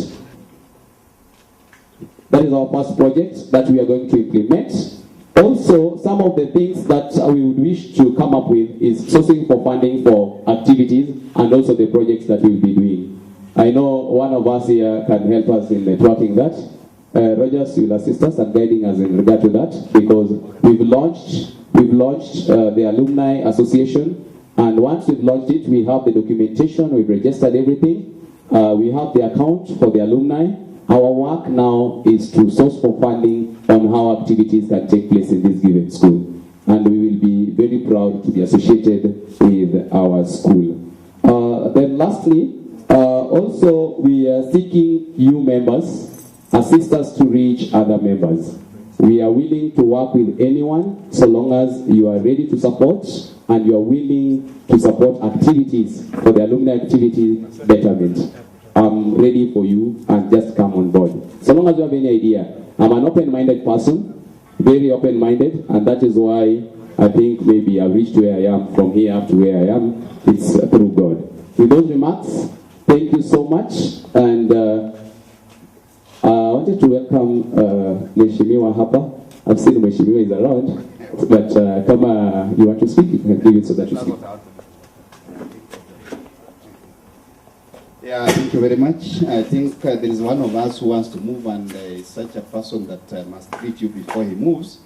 That is our first project that we are going to implement. Also, some of the things that we would wish to come up with is sourcing for funding for activities and also the projects that we will be doing. I know one of us here can help us in networking that. Rogers will assist us and guiding us in regard to that, because we've launched the Alumni Association, and once we've launched it, we have the documentation, we've registered everything, we have the account for the alumni. Our work now is to source for funding on how activities can take place in this given school. And we will be very proud to be associated with our school. Then lastly, also we are seeking new members, assist us to reach other members. We are willing to work with anyone so long as you are ready to support and you are willing to support activities for the alumni activity betterment. I'm ready for you, and just come on board. So long as you have any idea. I'm an open-minded person, very open-minded, and that is why I think maybe I've reached where I am. From here up to where I am, it's through God. With those remarks, thank you so much, and I wanted to welcome Mheshimiwa hapa. I've seen Mheshimiwa is around, but kama you want to speak, you can give it so that you speak. Yeah, thank you very much. I think there is one of us who wants to move, and is such a person that must greet you before he moves.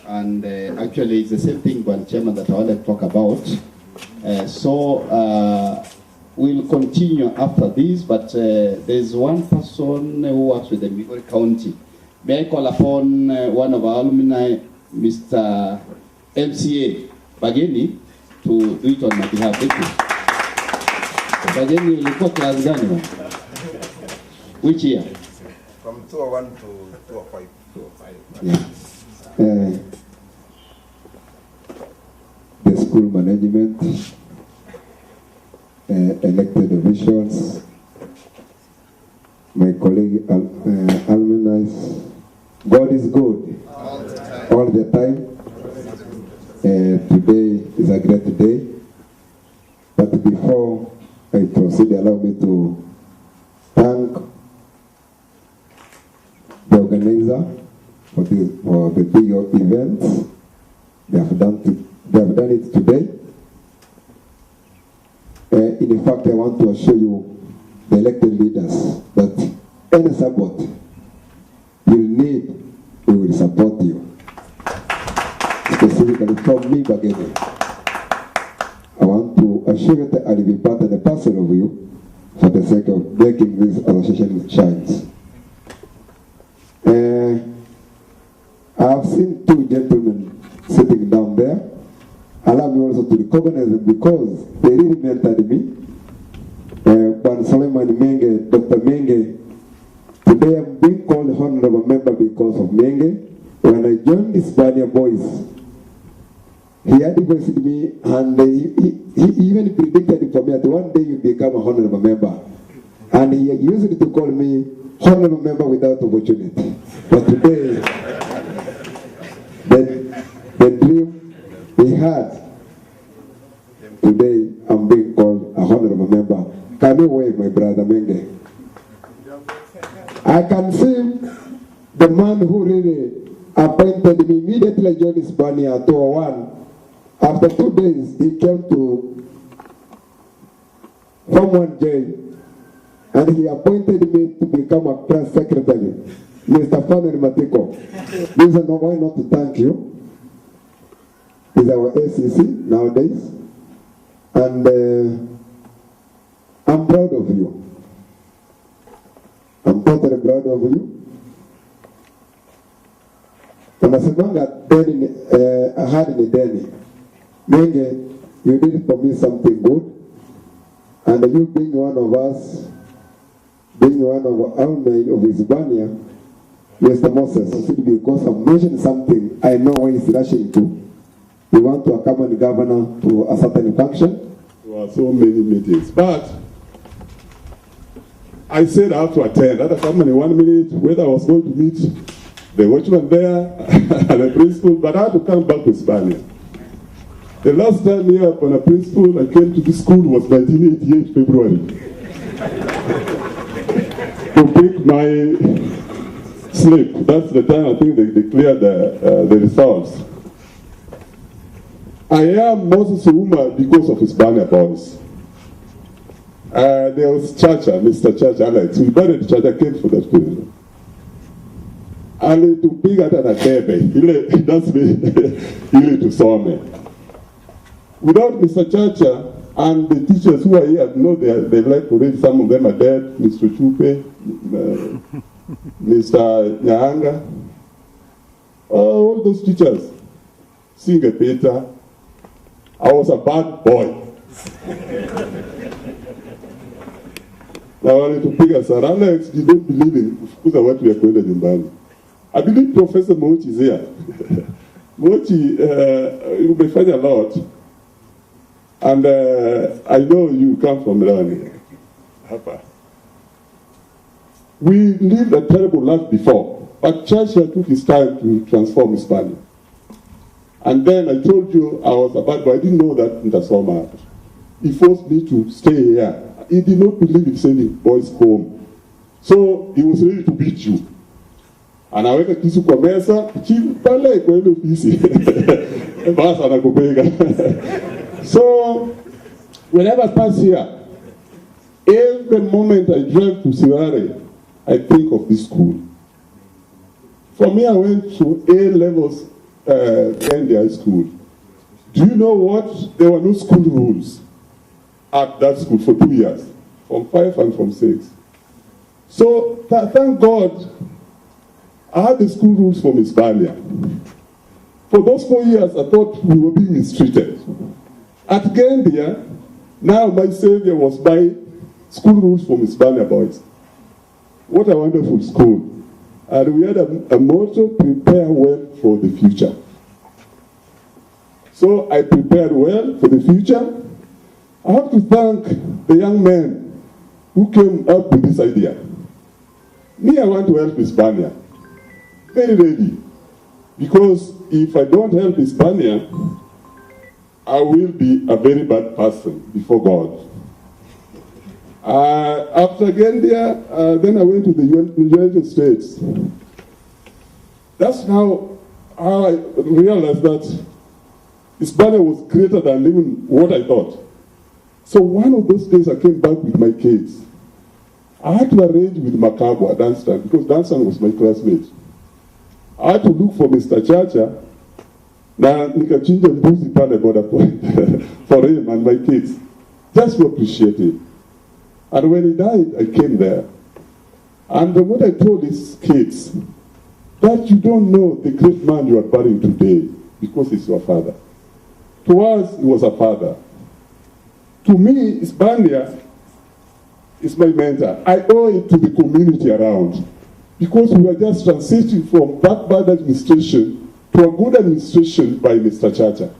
And actually, it's the same thing, Gwan Chairman, that I want to talk about. We'll continue after this, but there's one person who works with the Migori County. May I call upon one of our alumni, Mr. MCA Bageni, to do it on my behalf. Thank you. Bageni, ulikuwa class gani? Which year? From 201 to 205. 205. Yeah. The school management, elected officials, my colleague alumni. God is good all the time. Today is a great day. But before I proceed, allow me to thank the organizer for the big event. They have done it today. In fact, I want to assure you, the elected leaders, that any support you need, we will support you. Specifically from me, Bageni. I want to assure you that I will be part of the parcel of you for the sake of making this association shine. I've seen two gentlemen sitting down there. Allow me also to recognize them because they really mentored me. Ban Solomon Menge, Dr. Menge. Today I'm being called honorable member because of Menge. When I joined the Isibania Boys, he advised me, and he even predicted for me that one day you become a honorable member. And he used to call me honorable member without opportunity. But today, the dream he had, today I'm being called a honorable member. Can you wave, my brother Menge? I can see the man who really appointed me immediately I joined Isibania 201. After 2 days, he came to Form 1 jail, and he appointed me to become a press secretary, Mr. Fanel Matiko. This is why not to thank you. He's our ACC nowadays, and I'm proud of you. I'm totally proud of you. Unasemanga deni ahadi ni deni. Menge, you did for me something good, and you being one of us, being one of our alumni of Isibania, Mr. Moses, because I've mentioned something I know where he's rushing to. We want to accompany the governor to a certain function. There were so many meetings, but I said I have to attend. I had to come in 1 minute, whether I was going to meet the watchman there and the principal, but I had to come back to Isibania. The last time here upon a principal I came to this school was 1988 February to pick my slip. That's the time I think they declared the results. I am Moses Ouma because of Isibania boys. There was Chacha, Mr. Chacha Alex. We buried Chacha came for that period. Ali to pick at an atebe. That's me. Ili to saw me. Without Mr. Chacha and the teachers who are here, I know they like to read, some of them are dead, Mr. Chupe, Mr. Nyahanga, all those teachers. Singer Peter, I was a bad boy. Now I need to pick a Sir Alex, you don't believe in what we are going to do. I believe Professor Mochi is here. Mochi, you may find a lot. And I know you come from Rani. We lived a terrible life before, but Churchill took his time to transform Hispania. And then I told you I was a bad boy. I didn't know that in the summer. He forced me to stay here. He did not believe in sending boys home. So he was ready to beat you. And I went to kisu kwa mesa, pale kwa ile ofisi. Basi anakupega. So whenever I pass here, every moment I drive to Sirare, I think of this school. For me, I went to A levels in the high school. Do you know what? There were no school rules at that school for 2 years, from 5 and from 6. So thank God, I had the school rules from Isibania. For those 4 years, I thought we were being mistreated. At Gambia, now my savior was by school rules from Isibania boys. What a wonderful school. And we had a motto, prepare well for the future. So I prepared well for the future. I have to thank the young men who came up with this idea. Me, I want to help Isibania. Very ready. Because if I don't help Isibania, I will be a very bad person before God. After Gambia, then I went to the United States. That's how I realized that Isibania was greater than even what I thought. So one of those days I came back with my kids. I had to arrange with Makabo at Dunstan because Dunstan was my classmate. I had to look for Mr. Chacha. Na nikachinja mbuzi pale border point for him and my kids, just to appreciate him. And when he died, I came there. And what I told his kids, that you don't know the great man you are burying today because he's your father. To us, he was a father. To me, Isibania is my mentor. I owe it to the community around because we are just transitioning from that bad administration to a good administration by Mr. Chacha.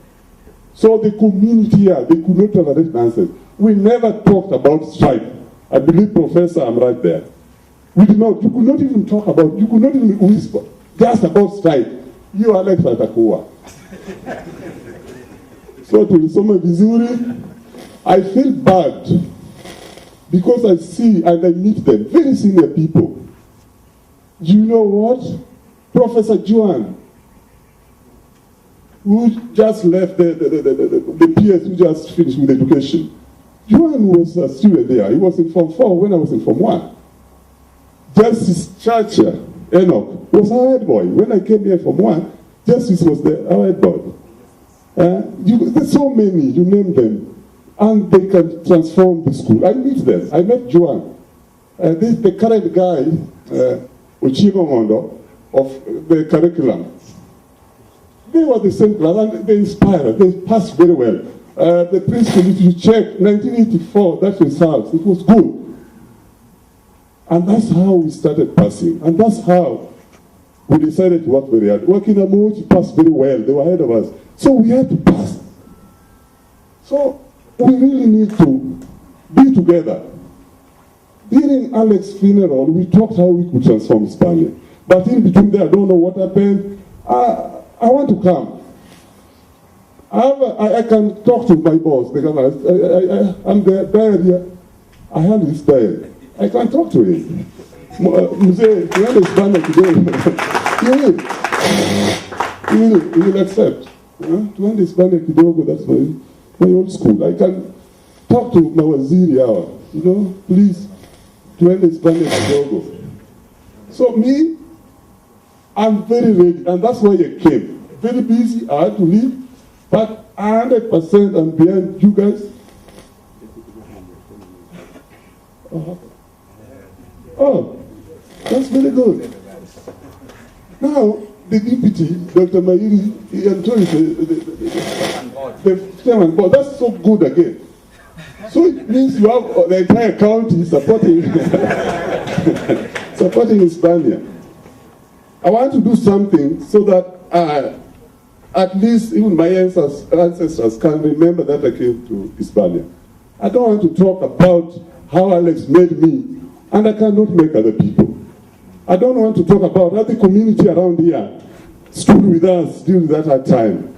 So the community here, they could not tolerate nonsense. We never talked about strike. I believe, Professor, I'm right there. We did not, you could not even talk about, you could not even whisper, just about strike. You, Alex, atakuwa. So to Lisoma Vizuri, I feel bad because I see and I meet them, very senior people. you know what? Professor Juan, who just left the PS who just finished with education. Juan was a student there. He was in Form 4 when I was in Form 1. Justice Chacha Enoch was our head boy. When I came here Form 1, Justice was our head boy. There's so many, you name them, and they can transform the school. I meet them. I met Juan. The current guy, Ochigo Mondo, of the curriculum. They were the same class, and they inspired. They passed very well. The principal, if you check, 1984, that result, it was good. And that's how we started passing. And that's how we decided to work very hard. Working at Mochi passed very well. They were ahead of us. So we had to pass. So we really need to be together. During Alex's funeral, we talked how we could transform Hispania. But in between there, I don't know what happened. I want to come. I can talk to my boss because I'm the diary. I have his diary. I can talk to him. Mzee, you understand today? He will accept. To understand kidogo, that's my old school. I can talk to my waziri hour. Please, to understand kidogo. So me, I'm very ready, and that's why I came. Very busy, I had to leave, but 100% I'm behind you guys. Oh, that's very good. Now, the deputy, Dr. Mayiri, I'm told the chairman board, that's so good again. So it means you have the entire county supporting supporting Hispania. I want to do something so that at least even my ancestors can remember that I came to Hispania. I don't want to talk about how Alex made me, and I cannot make other people. I don't want to talk about how the community around here stood with us during that hard time.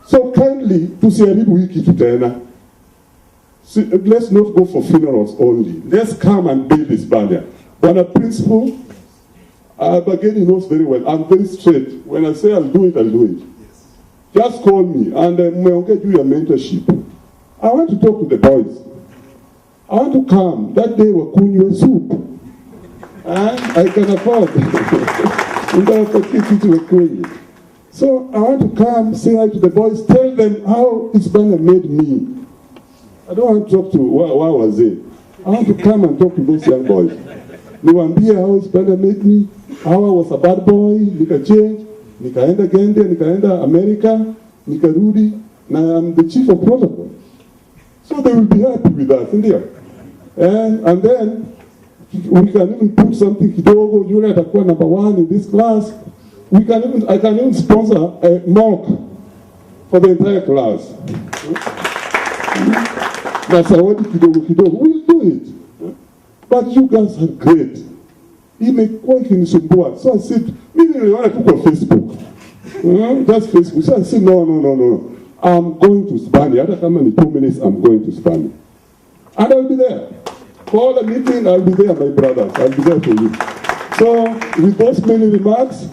So kindly, tusiharibu hii kitu tena. Let's not go for funerals only. Let's come and build Hispania. Bwana principal, Bageni knows very well. I'm very straight. When I say I'll do it, I'll do it. Just call me and we'll get you a mentorship. I want to talk to the boys. I want to come. That day we're cooking soup. And I can afford. So I want to come, say hi to the boys, tell them how Hispania made me. I don't want to talk to why was it. I want to come and talk to those young boys. Niwaambie how Hispania made me, how I was a bad boy, nika change, nikaenda Gende, nikaenda America, nikarudi, na I'm the chief of protocol. So they will be happy with that, India. And then we can even put something kidogo, Julia atakuwa number 1 in this class. I can even sponsor a mock for the entire class. That's what kidogo. We'll do it. But you guys are great. Imekuwa ikinisumbua. So I said, mimi niliona tu kwa Facebook. That's Facebook. So I said, no. I'm going to Hispania. Hata kama ni 2 minutes, I'm going to Hispania. And I'll be there. For the meeting, I'll be there, my brothers. I'll be there for you. So, with those many remarks,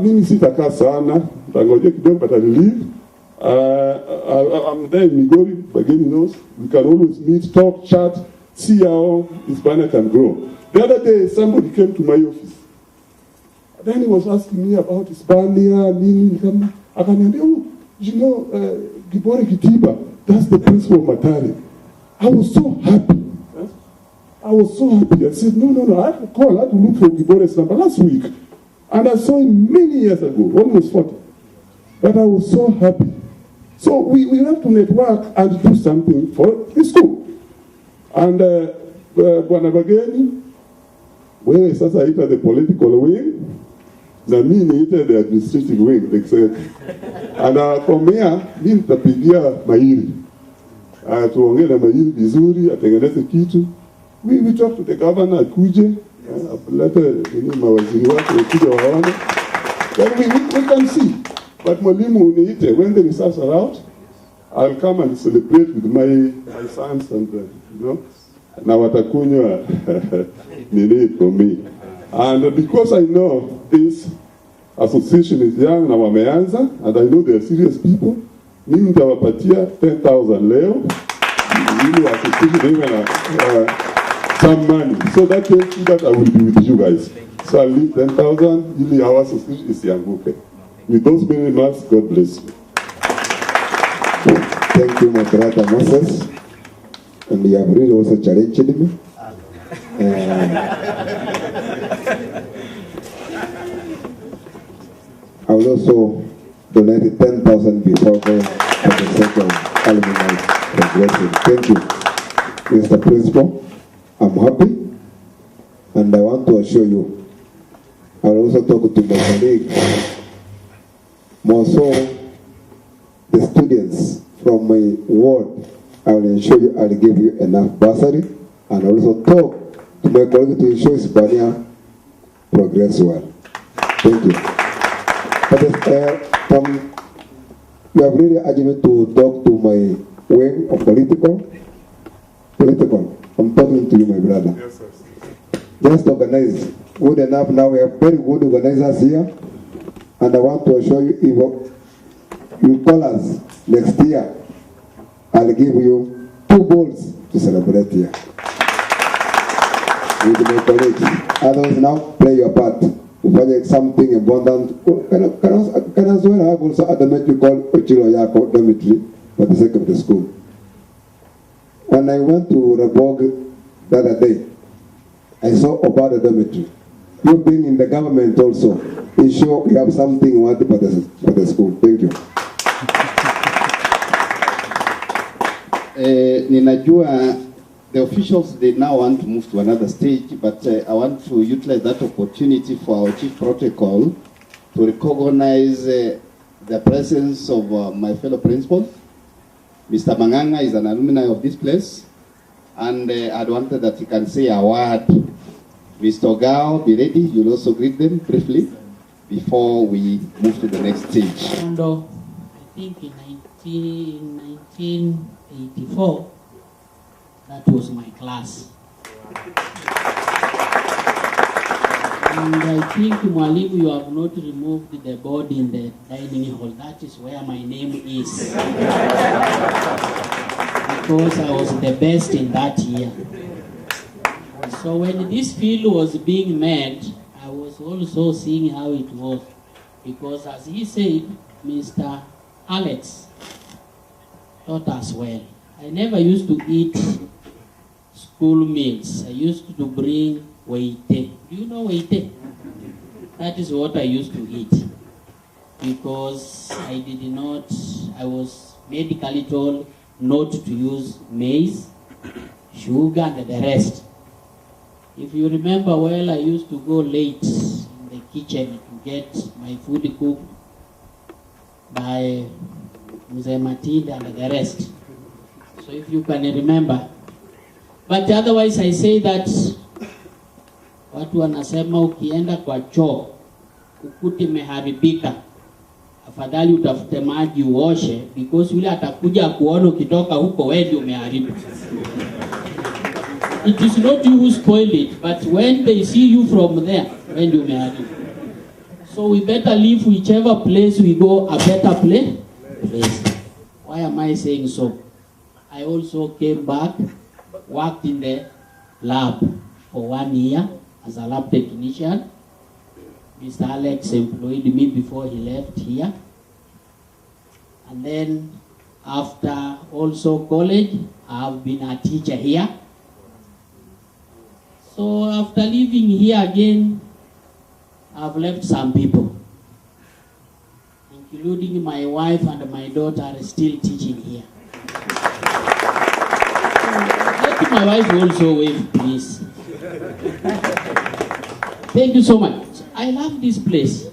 mimi sitakaa sana. Tangoje kidogo, but I'll leave. I'm there in Migori, Bageni knows. We can always meet, talk, chat, see how Hispania can grow. The other day, somebody came to my office. Then he was asking me about Hispania, akaniambia, Gibore Kitiba, that's the principal of Matari. I was so happy. I was so happy. I said, no, I had to call, I had to look for Gibore's number last week. And I saw him many years ago, almost 40. But I was so happy. So we have to network and do something for the school. And Bwana Bageni, wewe sasa ita the political wing, na mimi niite the administrative wing, like said. And from here, mimi nitapigia Mairi. Tuongee na Mairi vizuri, atengeneze kitu. We talk to the governor, akuje, apelete mawaziri wake wakuje waone. Then we can see. But mwalimu uniite, when the results are out, I'll come and celebrate with my sons and na watakunywa nini for me. And because I know this association is young na wameanza, and I know they are serious people, mimi nitawapatia 10,000 leo ili association even some money. So that tells you that I will be with you guys. So I'll leave 10,000 ili our association isianguke. With those many remarks, God bless you. Thank you, my brother Moses. And you have really also challenged me. I will also donate 10,000 before going for the sake of alumni progressing. Thank you, Mr. Principal. I'm happy, and I want to assure you, I will also talk to my colleague, more so the students from my ward. I will ensure you, I will give you enough bursary, and also talk to my colleague to ensure Isibania progress well. Thank you. But you have really urged me to talk to my wing of political. I'm talking to you, my brother. Yes, sir. Just organize. Good enough. Now we have very good organizers here, and I want to assure you, if you call us next year, I'll give you 2 balls to celebrate here with my colleagues. Others now play your part. Ufanye something abundant. Can as well have also a dormitory called Ochilo Yako dormitory for the sake of the school. When I went to Rabog the other day, I saw about the dormitory. You being in the government also, ensure we have something you want for the school. Thank you. Ninajua the officials, they now want to move to another stage, but I want to utilize that opportunity for our chief protocol to recognize the presence of my fellow principal. Mr. Manganga is an alumni of this place, and I'd wanted that he can say a word. Mr. Gao, be ready. You'll also greet them briefly before we move to the next stage. I think in 1984, that was my class. And I think, Mwalimu, you have not removed the board in the dining hall. That is where my name is. Because I was the best in that year. So when this field was being made, I was also seeing how it was. Because as he said, Mr. Alex taught us well. I never used to eat school meals. I used to bring waite. Do you know waite? That is what I used to eat. Because I was medically told not to use maize, sugar, and the rest. If you remember well, I used to go late in the kitchen to get my food cooked by Mzee Matilda and the rest. So if you can remember. But otherwise I say that watu wanasema ukienda kwa choo ukute meharibika, afadhali utafute maji uoshe, because yule atakuja kuona ukitoka huko wewe ndio umeharibu. It is not you who spoil it, but when they see you from there, wewe ndio umeharibu. So we better leave whichever place we go a better place. Why am I saying so? I also came back, worked in the lab for 1 year as a lab technician. Mr. Alex employed me before he left here. And then after also college, I have been a teacher here. So after leaving here again, I've left some people, including my wife and my daughter are still teaching here. Let my wife also wave, please. Thank you so much. I love this place.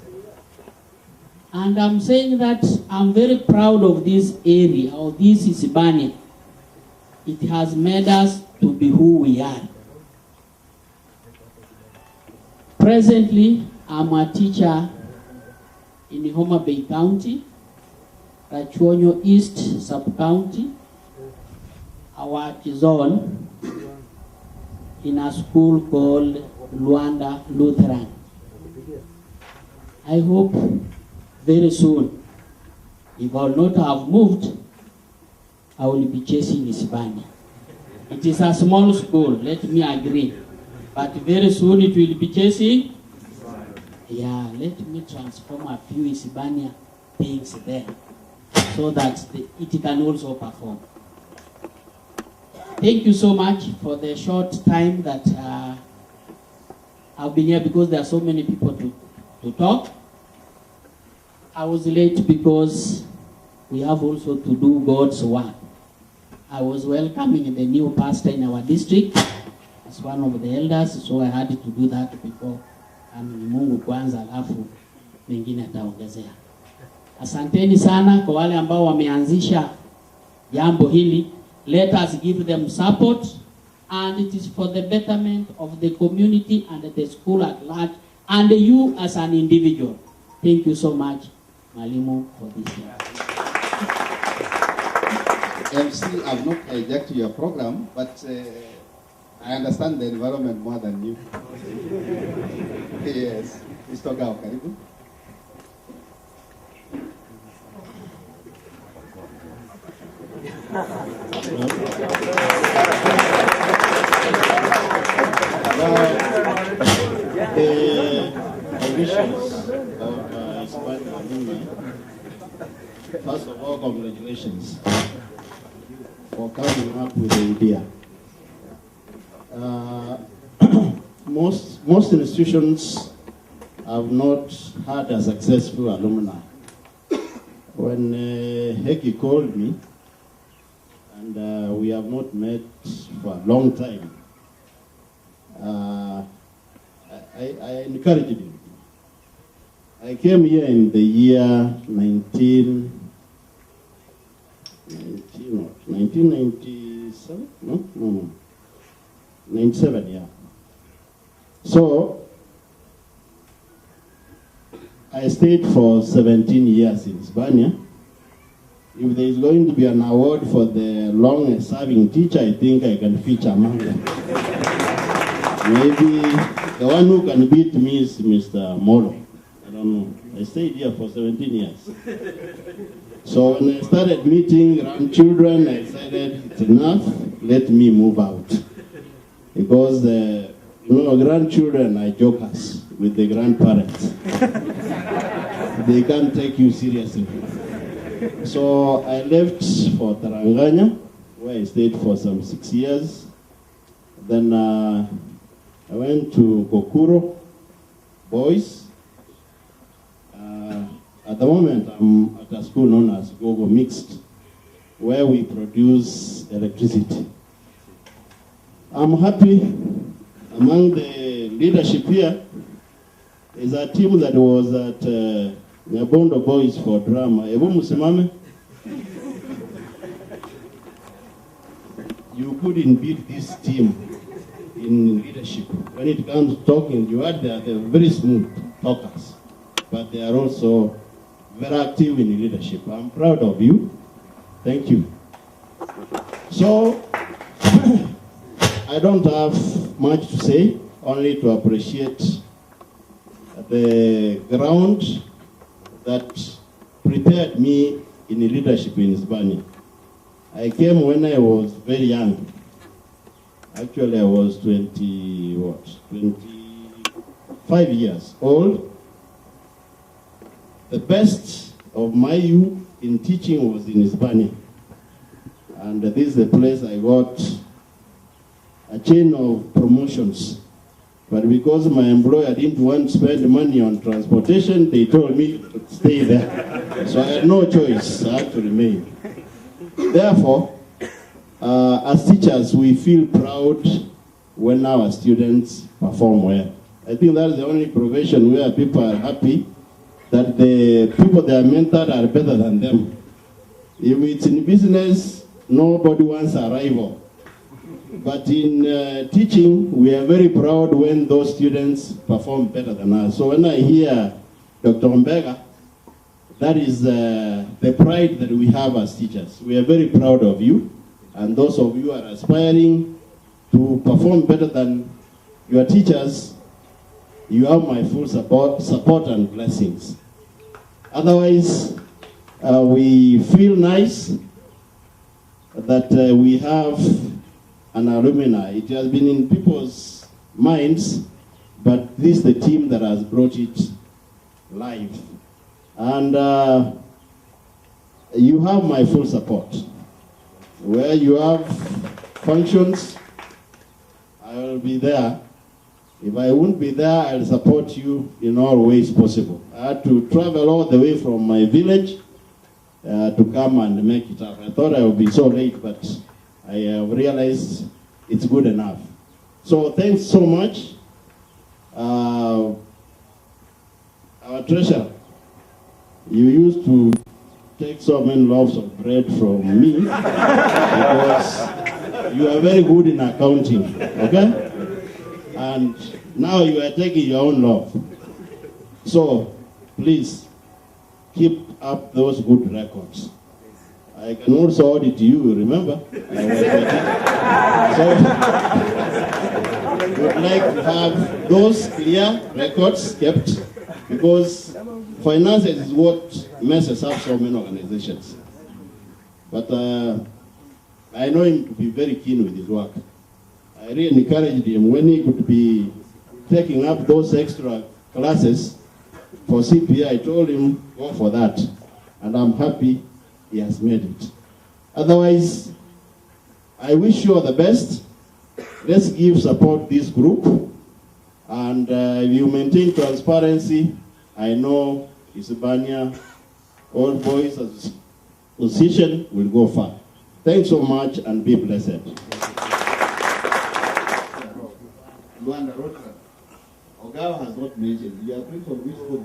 And I'm saying that I'm very proud of this area, of this Isibania. It has made us to be who we are. Presently, I'm a teacher in Homa Bay County, Rachuonyo East Sub-County, our zone, in a school called Luanda Lutheran. I hope very soon, if I will not have moved, I will be chasing Isibania. It is a small school, let me agree. But very soon it will be chasing. Yeah, let me transform a few Isibania things there so that it can also perform. Thank you so much for the short time that I've been here, because there are so many people to talk. I was late because we have also to do God's work. I was welcoming the new pastor in our district as one of the elders, so I had to do that before Mungu kwanza, alafu mengine ataongezea. Asanteni sana kwa wale ambao wameanzisha jambo hili. Let us give them support, and it is for the betterment of the community and the school at large, and you as an individual. Thank you so much, Malimu, for this year. MC, I've not hijacked your program, but I understand the environment more than you. Yes. Mr. Gao, karibu. The ambitions of Isibania Alumni, first of all, congratulations for coming up with the idea. Most institutions have not had a successful alumni. When Heki called me, and we have not met for a long time, I encouraged him. I came here in the year 1997? No. 97, yeah. So, I stayed for 17 years in Isibania. If there is going to be an award for the longest serving teacher, I think I can feature among them. Maybe the one who can beat me is Mr. Molo. I don't know. I stayed here for 17 years. So when I started meeting grandchildren, I decided it's enough, let me move out. Because grandchildren are jokers with the grandparents. They can't take you seriously. So I left for Taranganya, where I stayed for some 6 years. Then I went to Kokuro Boys. At the moment, I'm at a school known as Gogo Mixed, where we produce electricity. I'm happy. Among the leadership here is a team that was at Nyabondo Boys for drama. Ebu Musimame, you couldn't beat this team in leadership. When it comes to talking, you had they're very smooth talkers, but they are also very active in leadership. I'm proud of you. Thank you. So, I don't have much to say, only to appreciate the ground that prepared me in leadership in Isibania. I came when I was very young. Actually, I was 25 years old. The best of my youth in teaching was in Isibania. And this is the place I got a chain of promotions. But because my employer didn't want to spend money on transportation, they told me to stay there. So I had no choice, I had to remain. Therefore, as teachers, we feel proud when our students perform well. I think that's the only profession where people are happy that the people they are mentored are better than them. If it's in business, nobody wants a rival. But in teaching, we are very proud when those students perform better than us. So when I hear Dr. Mbega, that is the pride that we have as teachers. We are very proud of you, and those of you who are aspiring to perform better than your teachers, you have my full support and blessings. Otherwise, we feel nice that we have an alumni. It has been in people's minds, but this is the team that has brought it live. And you have my full support. Where you have functions, I will be there. If I won't be there, I'll support you in all ways possible. I had to travel all the way from my village to come and make it up. I thought I would be so late, but I have realized it's good enough. So thanks so much. Our treasurer, you used to take so many loaves of bread from me because you are very good in accounting, okay? And now you are taking your own loaf. So please keep up those good records. I can also audit you, remember? I was so we'd like to have those clear records kept, because finances is what messes up so many organizations. But I know him to be very keen with his work. I really encouraged him when he could be taking up those extra classes for CPA. I told him, go for that. And I'm happy he has made it. Otherwise, I wish you all the best. Let's give support this group. And if you maintain transparency, I know Isibania All Boys Association will go far. Thanks so much and be blessed. Luanda Rotary. Ogawa has not mentioned. You are going from which school?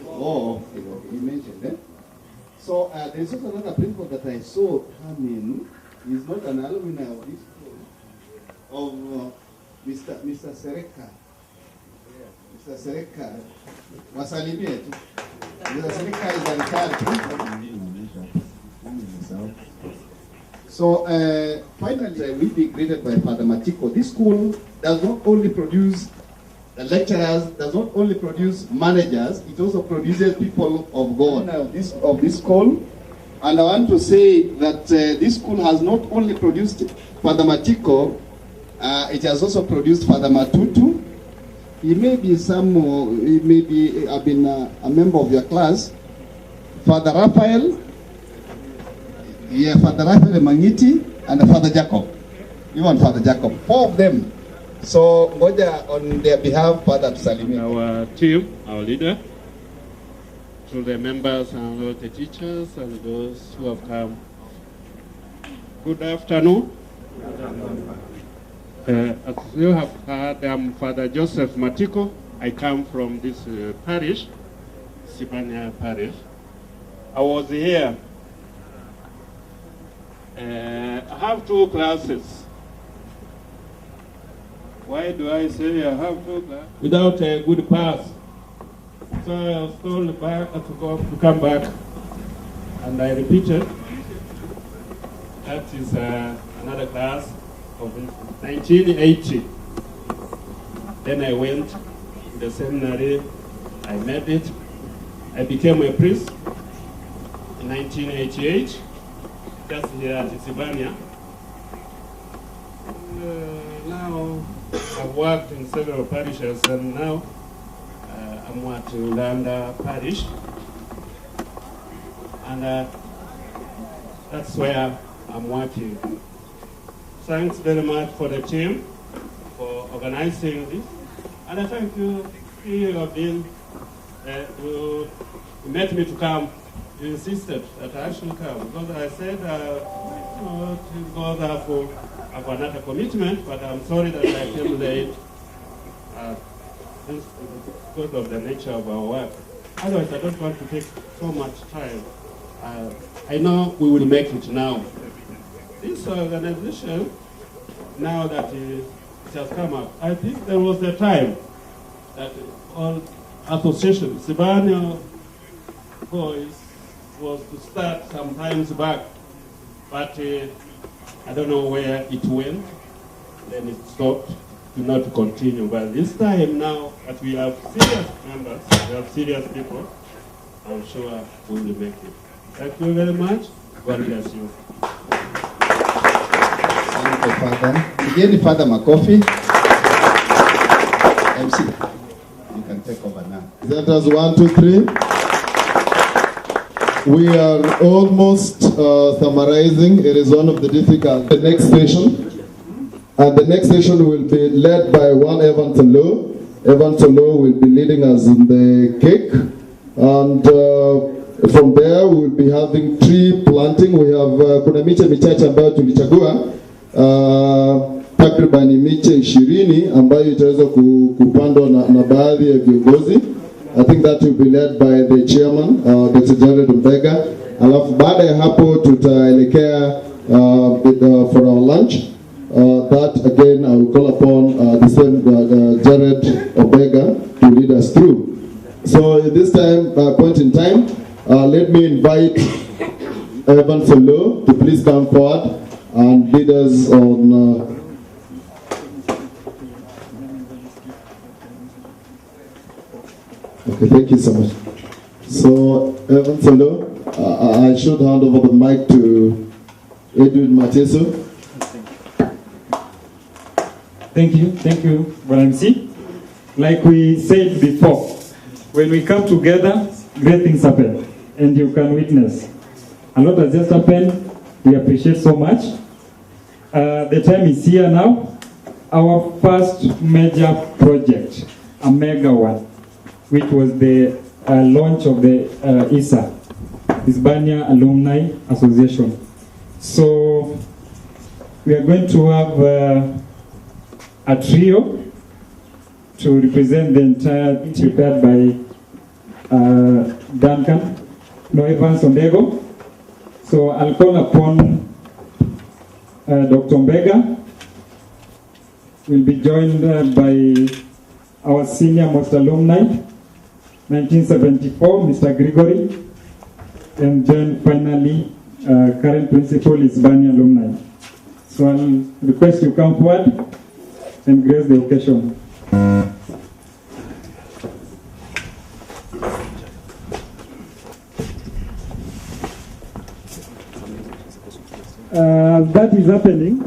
Oh, okay, okay. You mentioned that. So there's also another principal that I saw come in. He's not an alumni of this school, of Mr. Sereka. Mr. Sereka. Wasalimie tu. Mr. Sereka is a retired principal. So finally, we'll be greeted by Father Matiko. This school does not only produce the lecturers, does not only produce managers, it also produces people of God of this school. And I want to say that this school has not only produced Father Matiko, it has also produced Father Matutu. He may be have been a member of your class. Father Raphael, Father Raphael Mangiti, and Father Jacob. Even Father Jacob. 4 of them. So, Ngoja, on their behalf, Father Salimi. Our team, our leader, to the members and all the teachers and those who have come. Good afternoon. As you have heard, I'm Father Joseph Matiko. I come from this parish, Isibania parish. I was here. I have 2 classes. Why do I say I have 2 classes? Without a good pass. So I was told back to come back. And I repeated. That is another class of 1980. Then I went to the seminary. I made it. I became a priest in 1988. Just here at Isibania. Now I've worked in several parishes, and now I'm at Ulanda Parish, and that's where I'm working. Thanks very much for the team for organizing this, and I thank you. You have been you met me to come. You insisted that I should come, because I said, because I have another commitment, but I'm sorry that I came late because of the nature of our work. Otherwise, I don't want to take so much time. I know we will make it now. This organization, now that it has come up, I think there was a time that all associations, Isibania Boys, was to start some times back, but I don't know where it went. then it stopped to not continue. But this time now that we have serious members, we have serious people, I'm sure we will make it. Thank you very much. God bless you. Thank you, Father. Again, Father Makofi. MC, you can take over now. That was 1, 2, 3. We are almost summarizing. It is one of the difficult. The next station. And the next session will be led by one Evan Tolo. Evan Tolo will be leading us in the cake. And from there we will be having tree planting. We have kuna miche michache ambayo tulichagua takribani miche 20 ambayo itaweza kupandwa na baadhi ya viongozi. I think that will be led by the chairman, Dr. Jared Mbega. Alafu baada ya hapo tutaelekea for our lunch. That again I will call upon the same Jared Obega to lead us through. So at this time, point in time, let me invite Evan Solo to please come forward and lead us on. Okay, thank you so much. So Evan Solo, I should hand over the mic to Edwin Mateso. Thank you, MC. Like we said before, when we come together, great things happen, and you can witness. A lot has just happened. We appreciate so much. The time is here now. Our first major project, a mega one, which was the launch of the I.S.A.A, Isibania Alumni Association. So we are going to have a trio to represent the entire, prepared by Duncan Evans Ondego. So I'll call upon Dr. Mbega. We'll be joined by our senior most alumni, 1974, Mr. Gregory, and then finally current principal Isibania alumni. So I'll request you come forward and grace the occasion. That is happening.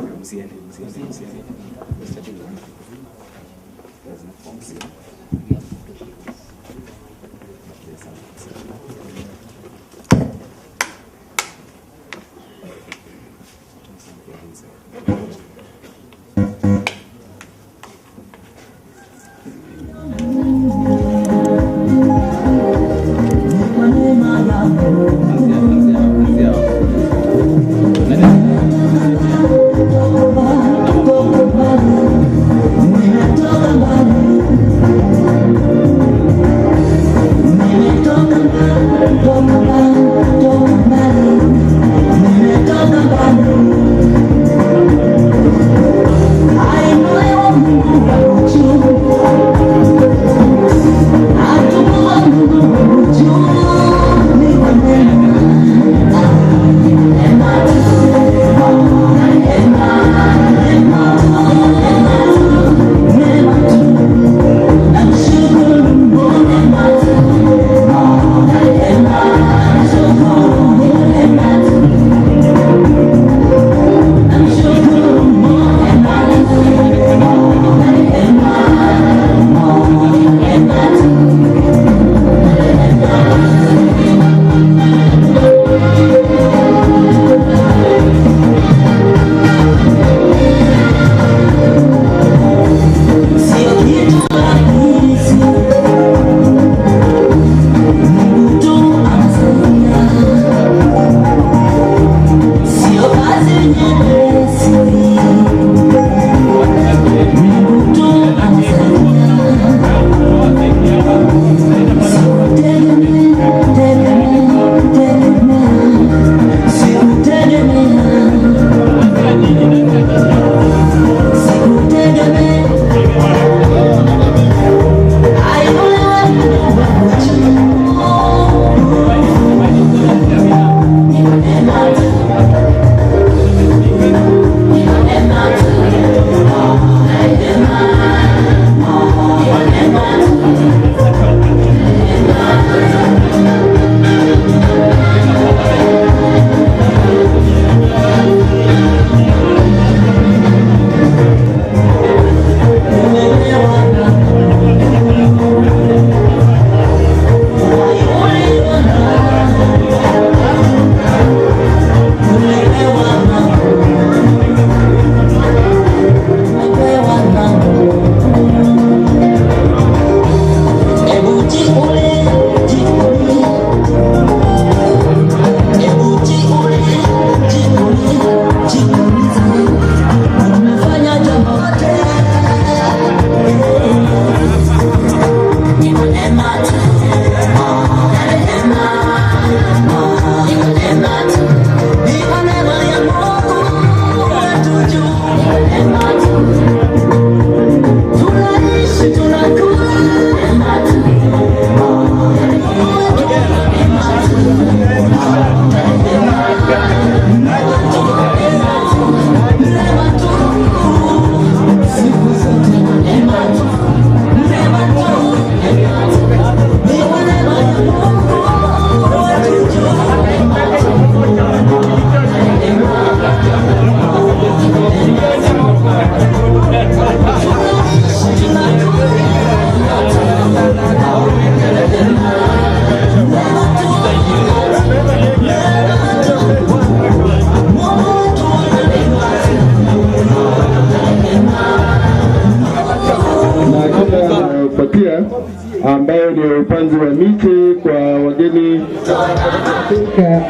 pia ambayo ni upanzi wa miti kwa wageni.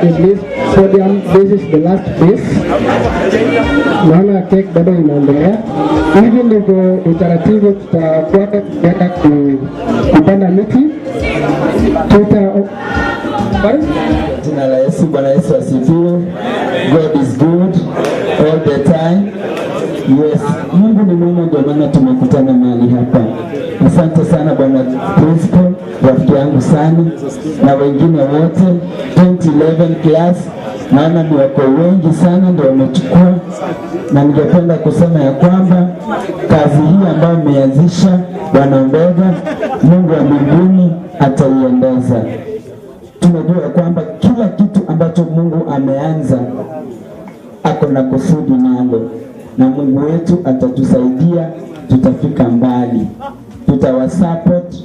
In this podium, this is the last phase. Naona cake bado inaendelea. Hivi ndivyo utaratibu tutafuata kuenda kupanda miti. Jina la Yesu, Bwana Yesu asifiwe. God is good all the time. Yes, Mungu ni mwema, ndio maana tumekutana mahali hapa. Asante sana Bwana Principal, rafiki yangu sana, na wengine wote 2011 class. Naona ni wako wengi sana ndio wamechukua, na ningependa kusema ya kwamba kazi hii ambayo umeanzisha Bwana Mbega, Mungu wa mbinguni ataiendeleza. Tunajua kwamba kila kitu ambacho Mungu ameanza ako na kusudi nalo, na Mungu wetu atatusaidia, tutafika mbali, tutawasupport.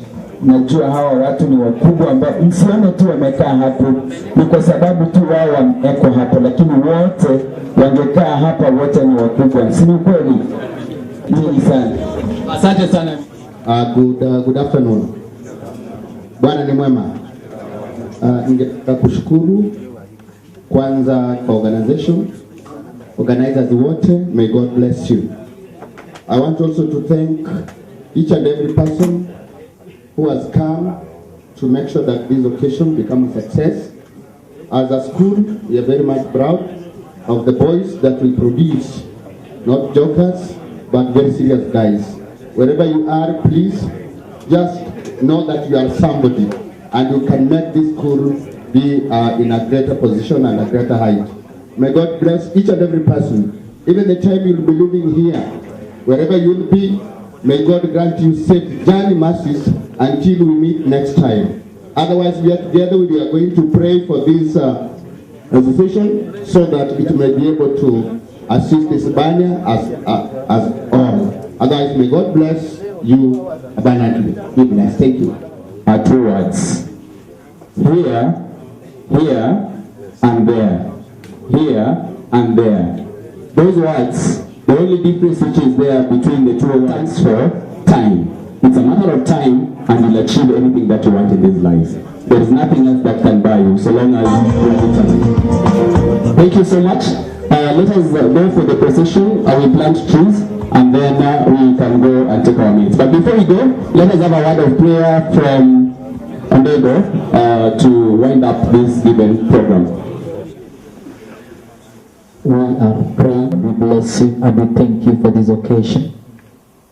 Najua hawa watu ni wakubwa ambao msione tu wamekaa hapo, ni kwa sababu tu wao wameko hapo, lakini wote wangekaa hapa, wote ni wakubwa, si ni kweli? Nyingi sana. Asante sana. Good afternoon. Bwana ni mwema. Ningetaka kushukuru kwanza kwa organizers wote. May God bless you. I want also to thank each and every person who has come to make sure that this occasion becomes a success. As a school, we are very much proud of the boys that we produce, not jokers, but very serious guys. Wherever you are, please just know that you are somebody, and you can make this school be in a greater position and a greater height. May God bless each and every person. Even the time you'll be living here, wherever you'll be, may God grant you safe journey mercies until we meet next time. Otherwise, we are together. We are going to pray for this association so that it may be able to assist Isibania as all. Otherwise, may God bless you abundantly. Be blessed. Thank you. 2 words. Here, and there. Here and there. Those words, the only difference which is there between the 2 words for time. It's a matter of time, and you'll achieve anything that you want in this life. There is nothing else that can buy you so long as you put it on. Thank you so much. Let us go for the procession. I will plant trees, and then we can go and take our meals. But before we go, let us have a word of prayer from Ondego to wind up this given program. We are praying, we bless you, and we thank you for this occasion.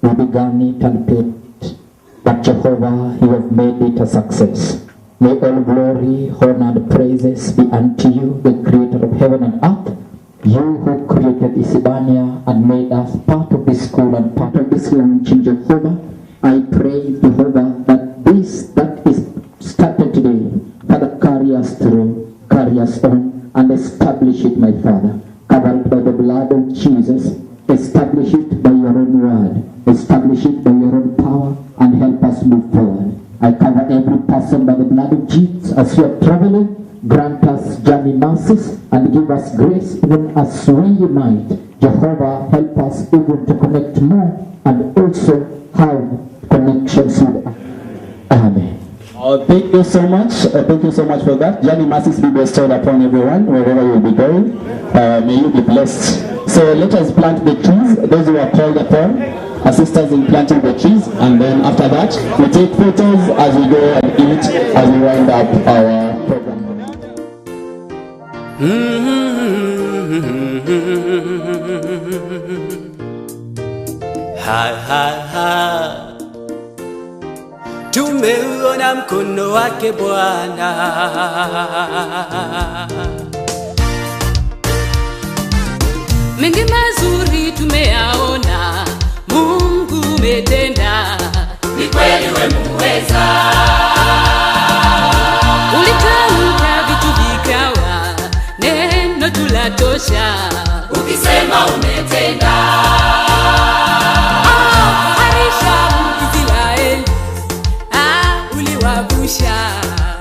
We began it and paid it, but Jehovah, you have made it a success. May all glory, honor, and praises be unto you, the creator of heaven and earth. You who created Isibania and made us part of this school and part of this launch in Jehovah. I pray, Jehovah, that this that is started today, Father, carry us through, carry us on, and establish it, my Father. Cover it by the blood of Jesus. Establish it by your own word. Establish it by your own power, and help us move forward. I cover every person by the blood of Jesus. As we are traveling, grant us journey mercies and give us grace even as we might. Jehovah, help us even to connect more and also have connections with us. Amen. Thank you so much. Thank you so much for that. Journey mercies be bestowed upon everyone wherever you will be going. May you be blessed. So let us plant the trees. Those who are called upon, assist us in planting the trees, and then after that we take photos as we go and eat as we wind up our program. Tumeuona mkono wake Bwana, mengi mazuri tumeyaona, Mungu umetenda, ni kweli wewe muweza. Ulitamka vitu vikawa, neno tulatosha, ukisema umetenda.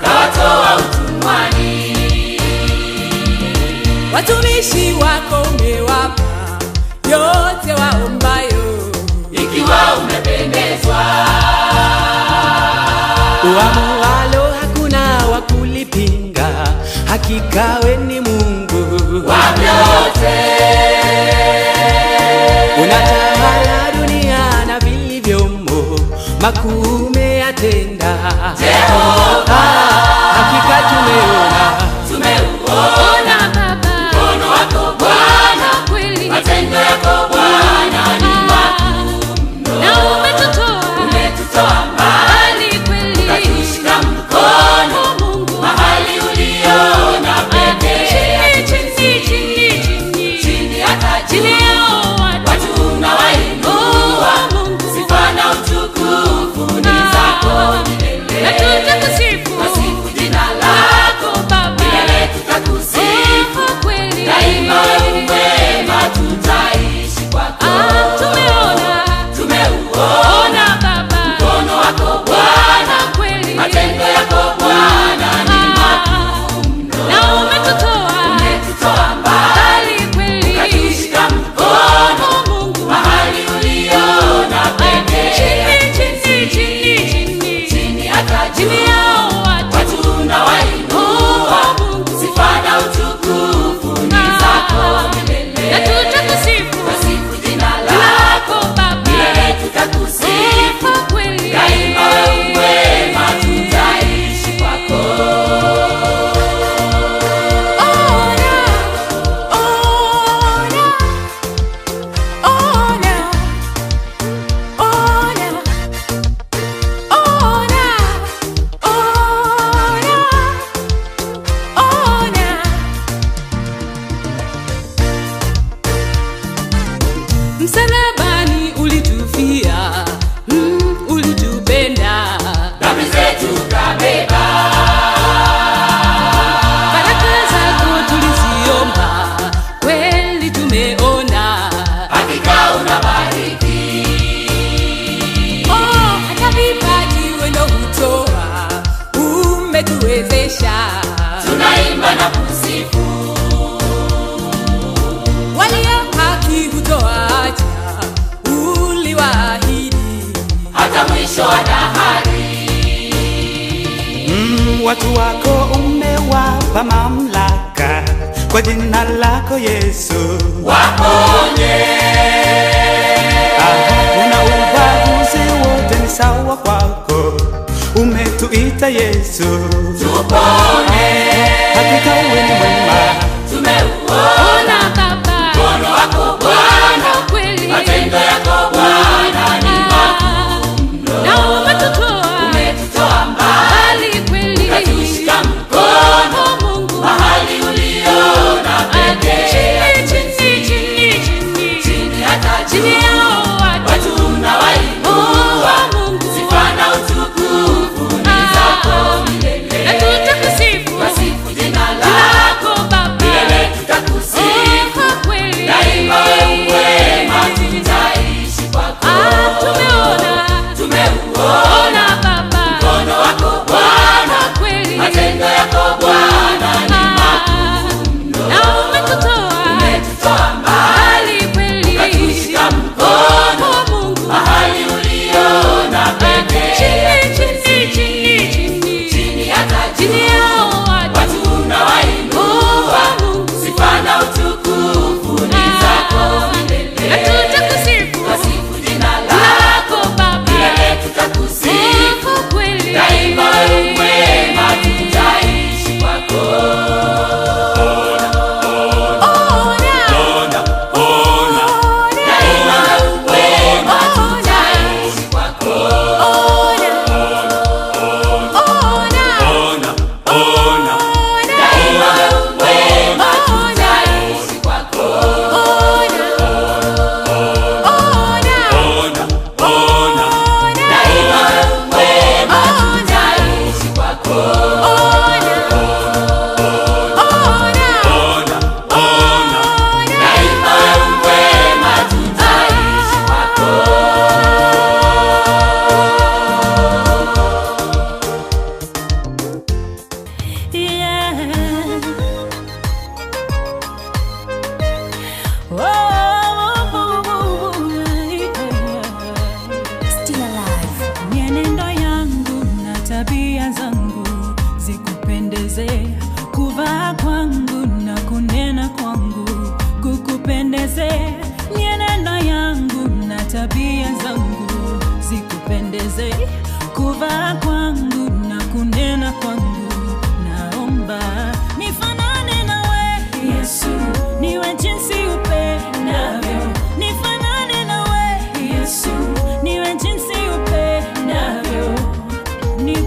Kawatoa utumwani, watumishi wako umewapa yote waombayo, ikiwa umependezwa. Uamualo hakuna wa kulipinga, hakika we ni Mungu wa vyote. Unatawala dunia na vilivyomo, makuu umeyatenda Jehova. Hakika tumeuona Baba mkono wako Bwana, kweli matendo yako Bwana ni makuu mno, na umetutoa mbali kweli, ukatushika mkono Mungu mahali uliona pekee. Chini hata chini yao watu unawainua Mungu, sifa na utukufu ni zako milele, na tutakusifu jina lako Baba, milele tutakusifu kweli, daima wewe mwema, tutaishi kwako. Tumeuona Baba mkono wako Bwana, kweli matendo yako Bwana ni makuu mno, na umetutoa mbali kweli, ukatushika mkono Mungu mahali uliona pekee. Chini hata chini yao watu unawainua Mungu, sifa na utukufu ni zako milele, na tutakusifu jina lako Baba, milele tutakusifu kweli, daima wewe mwema, tutaishi kwako. Msalabani ulitufia, ulitupenda, dhambi zetu kabeba, baraka zako tuliziomba, kweli tumeona, hakika unabariki. Hata vipaji wendo hutoa, umetuwezesha, tunaimba na kusifu. Walio haki hutoacha, uliwaahidi hata mwisho wa dahari. Watu wako umewapa mamlaka, kwa jina lako Yesu waponye. Una ubaguzi, wote ni sawa kwako, umetuita Yesu tupone. Hakika wewe ni mwema, tumeuona Baba mkono wako Bwana, kweli matendo yako Bwana ni makuu mno, na umetutoa mbali kweli, ukatushika mkono Mungu mahali uliona pekee. Chini hata chini yao watu unawainua Mungu, sifa na utukufu ni zako milele, na tutakusifu jina lako Baba, milele tutakusifu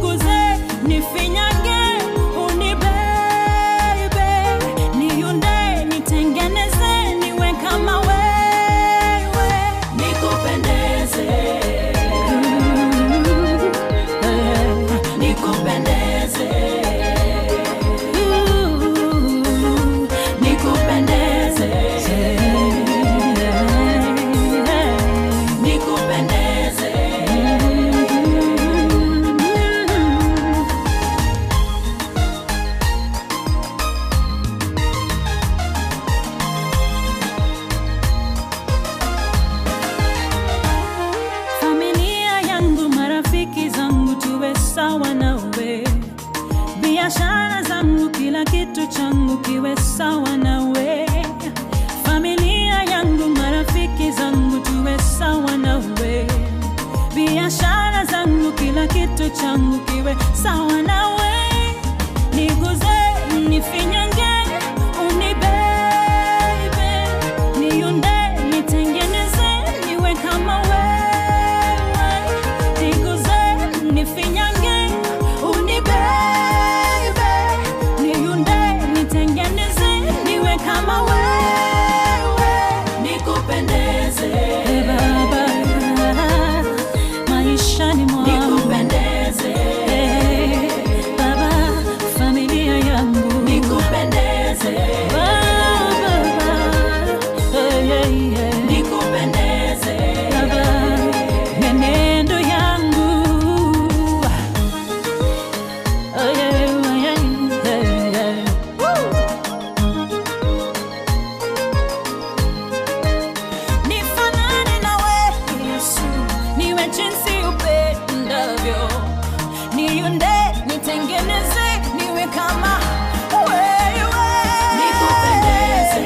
niguze, nifinyange, unibebe, niunde, nitengeneze, niwe kama wewe, nikupendeze, nikupendeze, nikupendeze, nikupendeze. Familia yangu, marafiki zangu, tuwe sawa nawe. Biashara zangu, kila kitu changu kiwe sawa nawe. Familia yangu, marafiki zangu, tuwe sawa nawe. Biashara zangu, kila kitu changu kiwe sawa nawe. Niguze, nifinyange, unibebe, niunde, nitengeneze, niwe kama wewe. Niguze, nifinyange, unibebe, niunde, nitengeneze, niwe kama wewe, nikupendeze, Baba, maishani mwangu, nikupendeze, Baba, familia yangu, nikupendeze, Baba, nikupendeze, Baba, menendo yangu, nifanane nawe Yesu, niwe jinsi upendavyo, niunde, nitengeneze, niwe kama wewe, nikupendeze,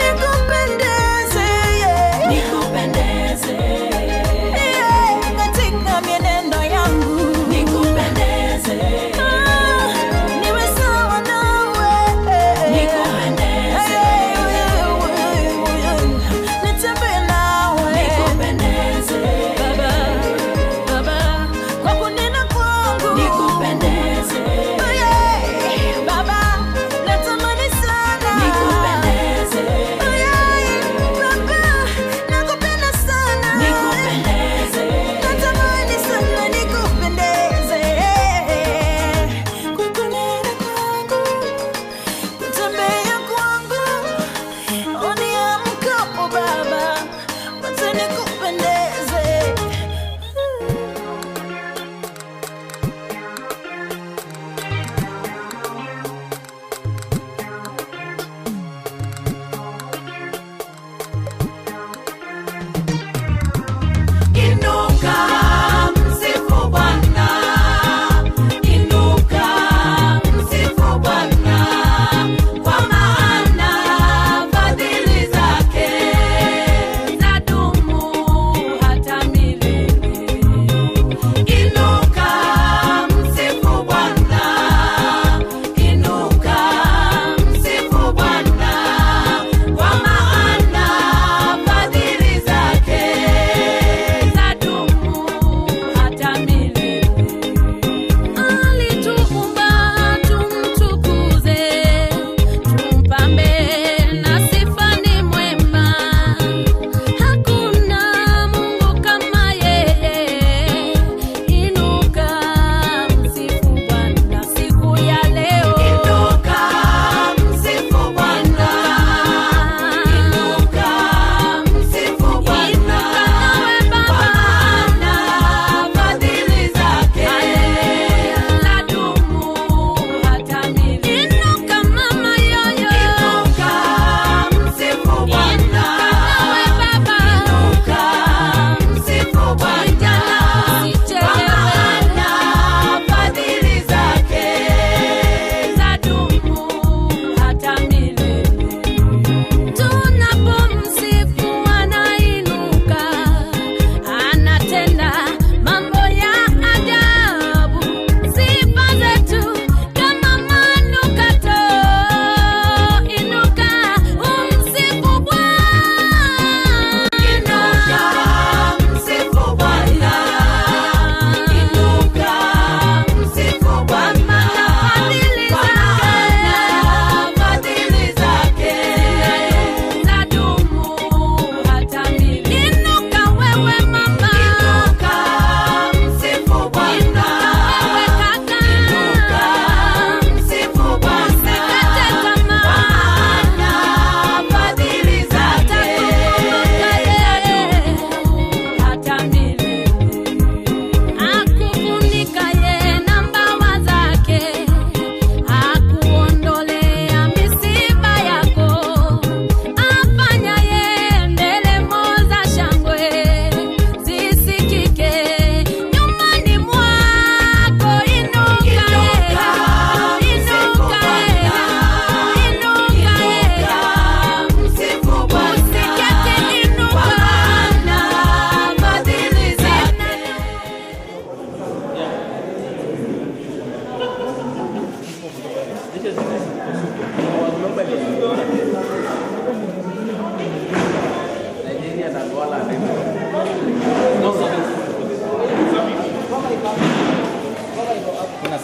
nikupendeze, nikupendeze, katika mienendo yangu, nikupendeze, niwe sawa nawe, nikupendeze, nitembee nawe, nikupendeze, Baba, kwa kunena kwangu, nikupendeze,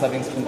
serving spoon.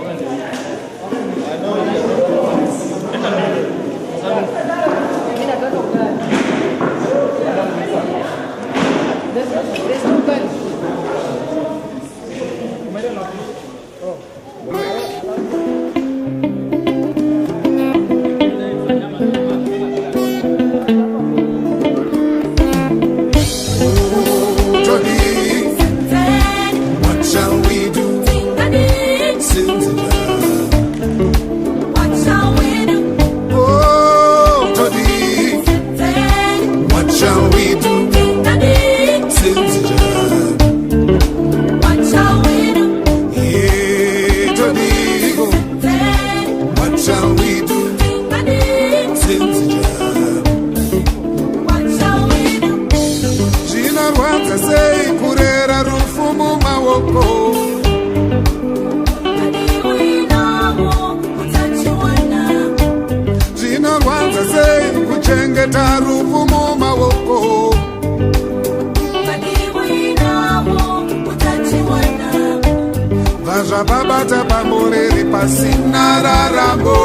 Baba pamureri pasina rarambo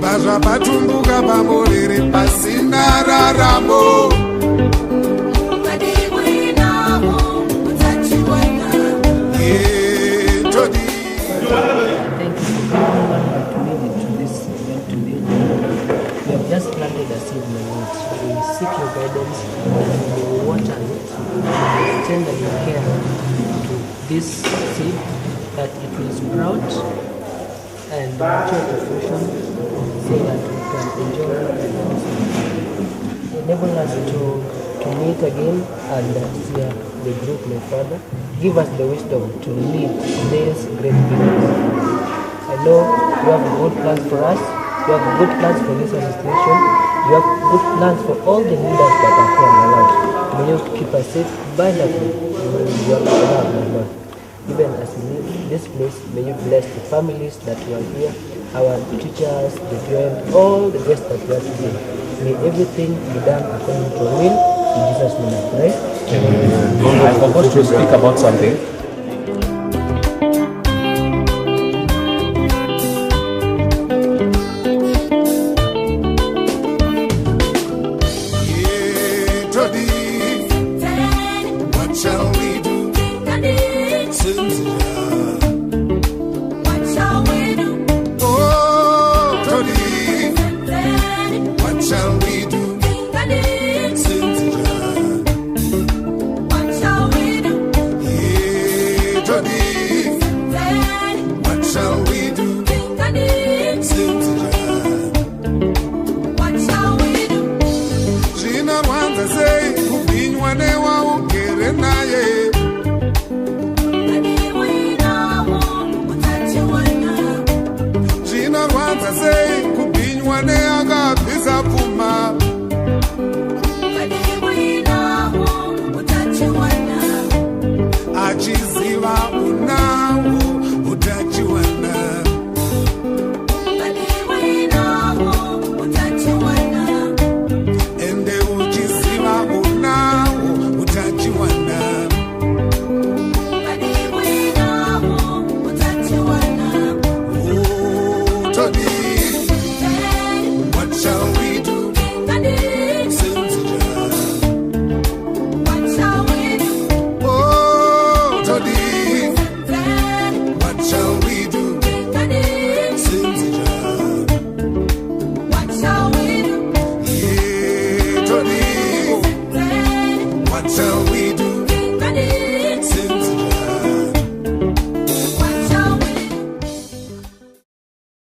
Baja patumbuka pamureri pasina rarambo Just planted a seed in the Lord. We seek your guidance and we will water it. Tenderly care to this seed that it will sprout and mature to fruition so that we can enjoy it. Enable us to meet again and see the group, my Father. Give us the wisdom to lead these great people. I know you have good plans for us. You have good plans for this association. You have good plans for all the leaders that are here, my Lord. May you keep us safe, bind us with your love, my Lord. Even as we leave this place, may you bless the families that were here, our teachers, the parents, all the guests that were today. May everything be done according to your will. In Jesus' name I pray. Amen. I forgot to speak about something. What shall